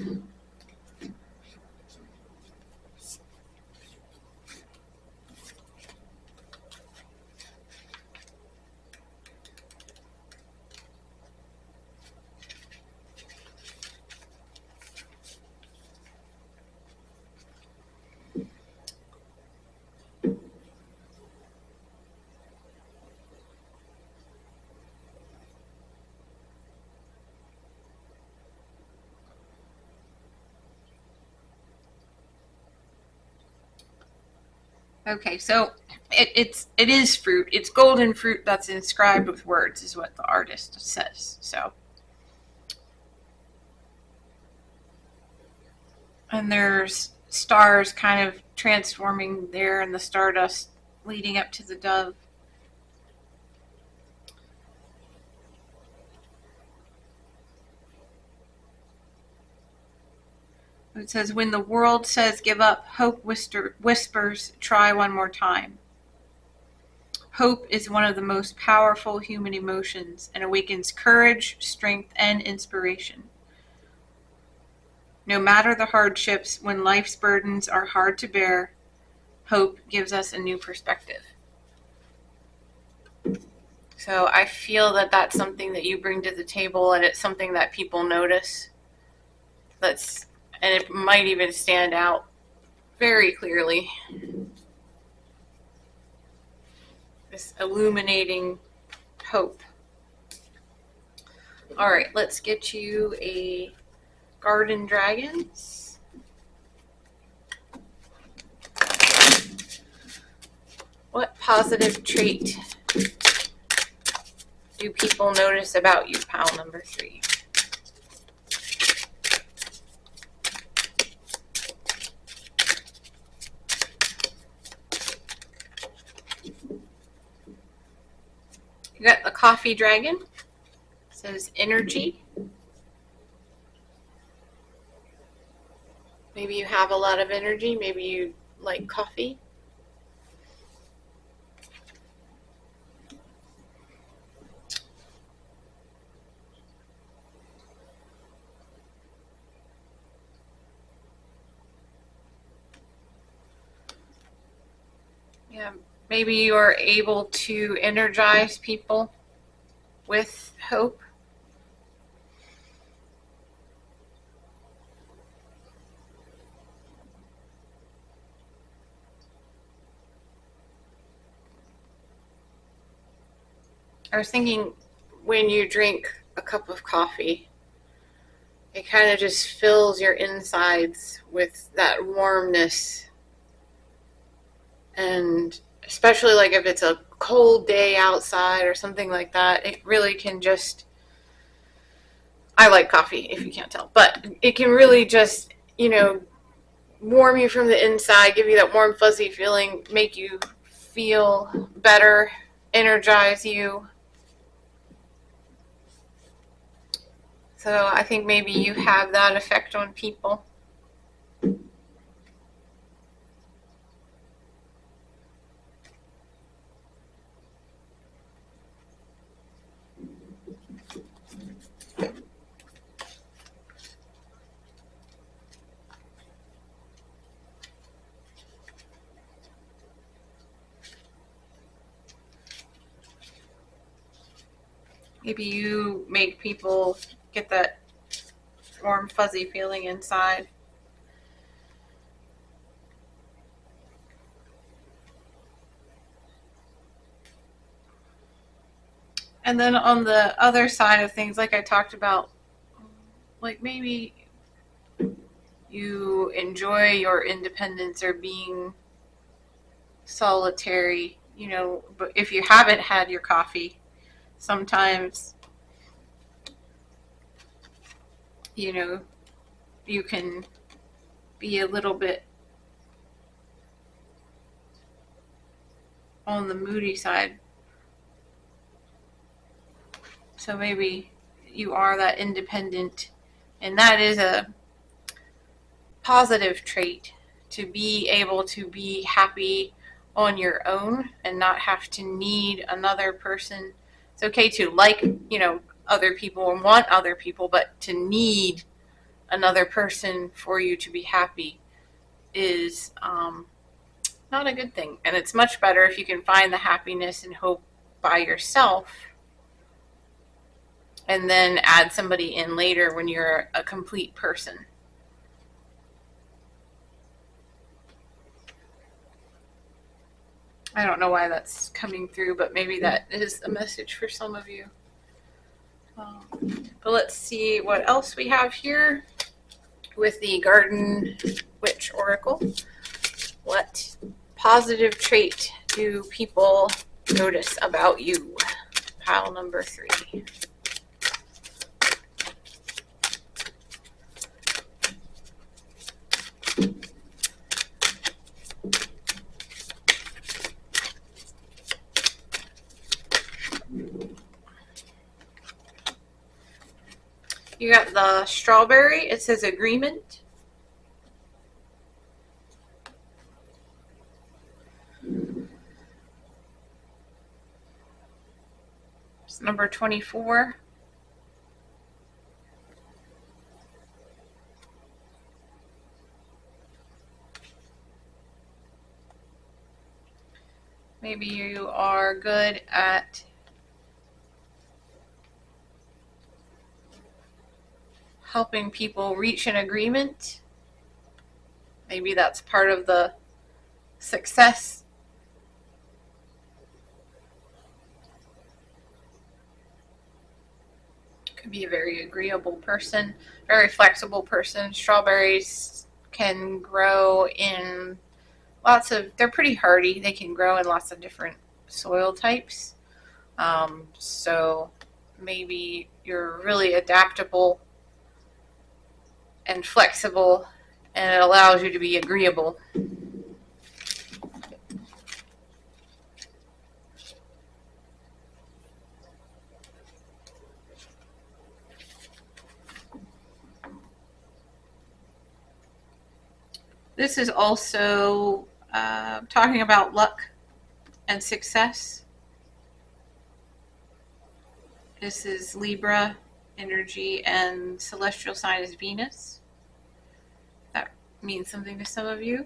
[SPEAKER 1] Okay, so it is fruit. It's golden fruit that's inscribed with words, is what the artist says. So And there's stars kind of transforming there in the stardust leading up to the dove. It says, when the world says give up, hope whispers, try one more time. Hope is one of the most powerful human emotions and awakens courage, strength, and inspiration. No matter the hardships, when life's burdens are hard to bear, hope gives us a new perspective. So I feel that that's something that you bring to the table, and it's something that people notice. And it might even stand out very clearly. This illuminating hope. All right, let's get you a garden dragons. What positive trait do people notice about you, pile number 3? You got the coffee dragon. It says energy. Maybe you have a lot of energy. Maybe you like coffee. Yeah, maybe you are able to energize people with hope. I was thinking, when you drink a cup of coffee, it kind of just fills your insides with that warmness. And especially like if it's a cold day outside or something like that, it really can just, I like coffee if you can't tell, but it can really just, warm you from the inside, give you that warm fuzzy feeling, make you feel better, energize you. So I think maybe you have that effect on people. Maybe you make people get that warm, fuzzy feeling inside. And then on the other side of things, like I talked about, like maybe you enjoy your independence or being solitary, but if you haven't had your coffee, sometimes, you can be a little bit on the moody side. So maybe you are that independent, and that is a positive trait, to be able to be happy on your own and not have to need another person. It's okay to like, other people and want other people, but to need another person for you to be happy is not a good thing. And it's much better if you can find the happiness and hope by yourself and then add somebody in later when you're a complete person. I don't know why that's coming through, but maybe that is a message for some of you. But let's see what else we have here with the Garden Witch Oracle. What positive trait do people notice about you? Pile number 3. You got the strawberry. It says agreement. It's number 24. Maybe you are good at helping people reach an agreement. Maybe that's part of the success. Could be a very agreeable person, very flexible person. Strawberries can grow in they're pretty hardy. They can grow in lots of different soil types. So maybe you're really adaptable and flexible, and it allows you to be agreeable. This is also talking about luck and success. This is Libra energy, and celestial sign is Venus. That means something to some of you.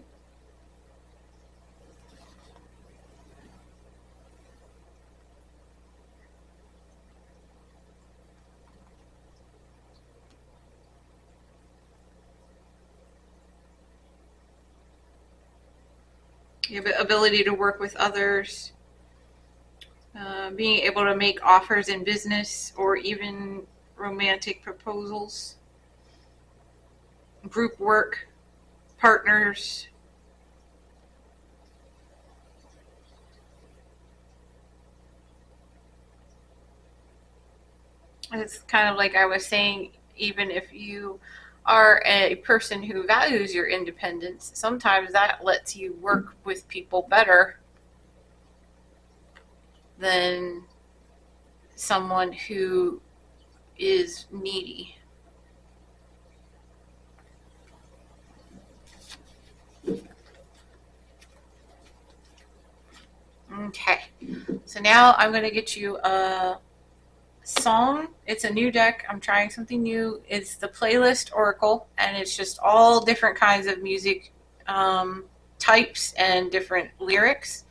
[SPEAKER 1] You have the ability to work with others, being able to make offers in business or even romantic proposals, group work, partners. It's kind of like I was saying, even if you are a person who values your independence, sometimes that lets you work with people better than someone who is needy. Okay, so now I'm going to get you a song. It's a new deck. I'm trying something new. It's the Playlist Oracle, and it's just all different kinds of music types and different lyrics.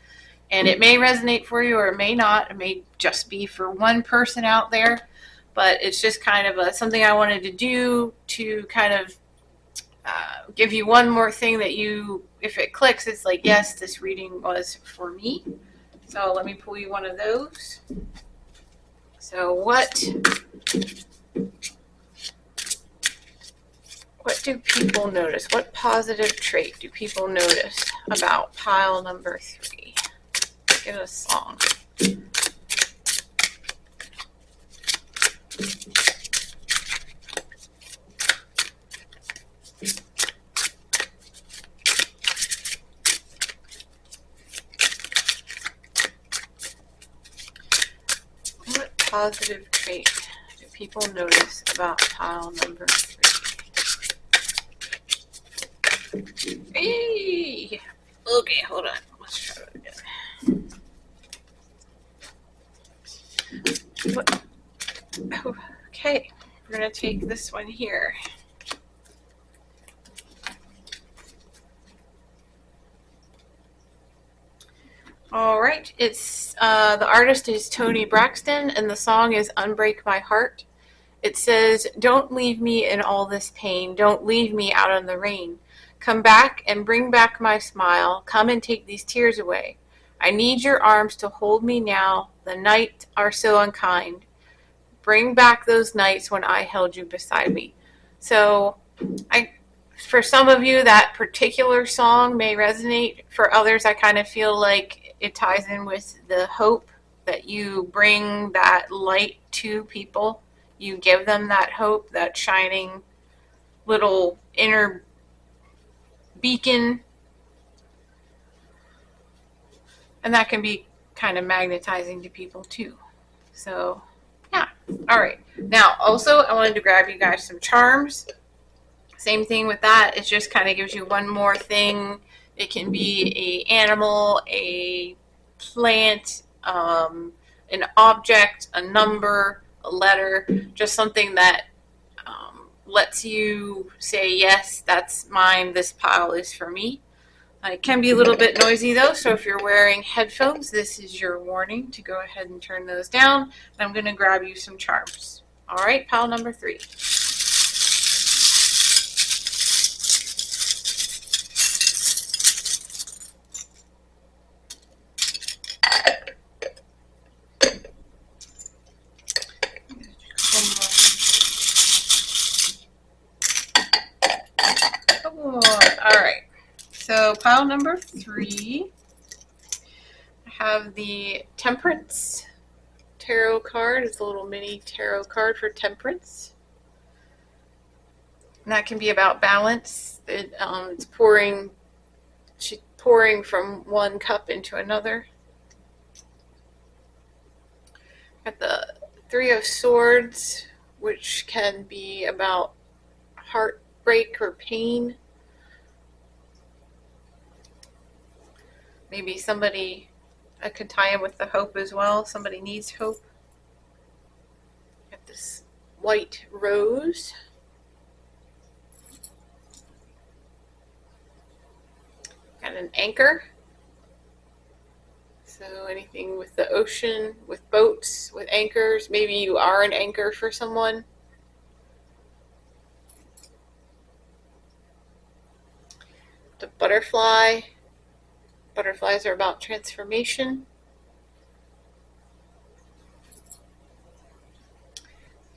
[SPEAKER 1] And it may resonate for you or it may not. It may just be for one person out there. But it's just kind of something I wanted to do to kind of give you one more thing that if it clicks, it's like, yes, this reading was for me. So let me pull you one of those. So what do people notice? What positive trait do people notice about pile number 3? Give it a song. What positive trait do people notice about pile number 3? Hey! Okay, hold on. Let's try it again. Okay, we're going to take this one here. All right, it's the artist is Tony Braxton, and the song is Unbreak My Heart. It says, don't leave me in all this pain. Don't leave me out in the rain. Come back and bring back my smile. Come and take these tears away. I need your arms to hold me now. The nights are so unkind. Bring back those nights when I held you beside me. So for some of you, that particular song may resonate. For others, I kind of feel like it ties in with the hope that you bring that light to people. You give them that hope, that shining little inner beacon. And that can be kind of magnetizing to people too. So, yeah. All right. Now, also, I wanted to grab you guys some charms. Same thing with that. It just kind of gives you one more thing. It can be a animal, a plant, an object, a number, a letter, just something that lets you say, yes, that's mine. This pile is for me. It can be a little bit noisy though, so if you're wearing headphones, this is your warning to go ahead and turn those down. And I'm going to grab you some charms. All right, pile number 3. All right, so pile number 3, I have the Temperance tarot card. It's a little mini tarot card for temperance. And that can be about balance. It's pouring from one cup into another. Got the 3 of Swords, which can be about heartbreak or pain. Maybe somebody, I could tie in with the hope as well. Somebody needs hope. Got this white rose. Got an anchor. So anything with the ocean, with boats, with anchors. Maybe you are an anchor for someone. The butterfly. Butterflies are about transformation.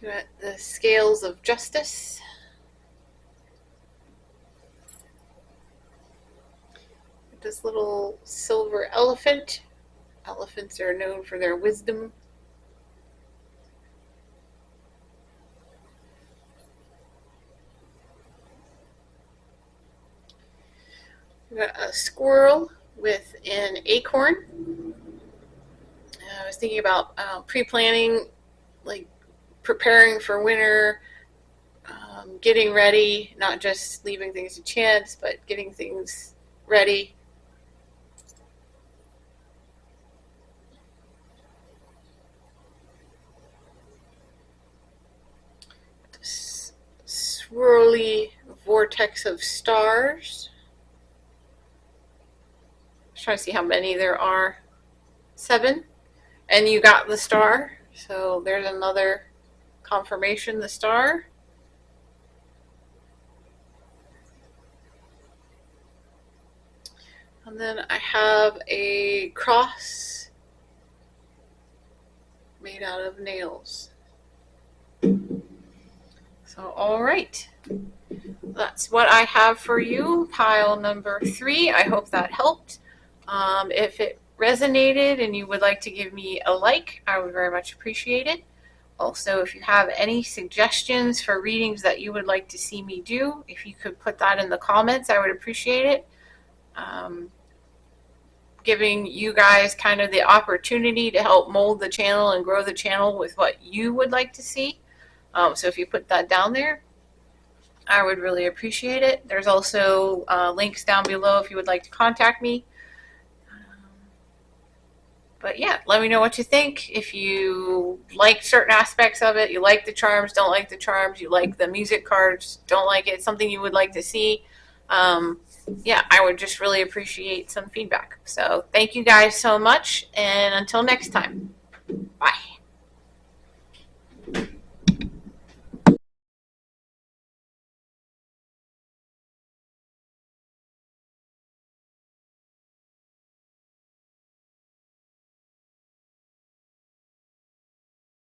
[SPEAKER 1] You got the scales of justice. This little silver elephant. Elephants are known for their wisdom. We got a squirrel with an acorn. I was thinking about pre-planning, like preparing for winter, getting ready, not just leaving things to chance, but getting things ready. This swirly vortex of stars. Trying to see how many there are. 7. And you got the star. So there's another confirmation, the star. And then I have a cross made out of nails. So, all right. That's what I have for you, pile number 3. I hope that helped. If it resonated and you would like to give me a like, I would very much appreciate it. Also, if you have any suggestions for readings that you would like to see me do, if you could put that in the comments, I would appreciate it. Giving you guys kind of the opportunity to help mold the channel and grow the channel with what you would like to see. So if you put that down there, I would really appreciate it. There's also links down below if you would like to contact me. But yeah, let me know what you think. If you like certain aspects of it, you like the charms, don't like the charms, you like the music cards, don't like it, something you would like to see. Yeah, I would just really appreciate some feedback. So thank you guys so much, and until next time, bye.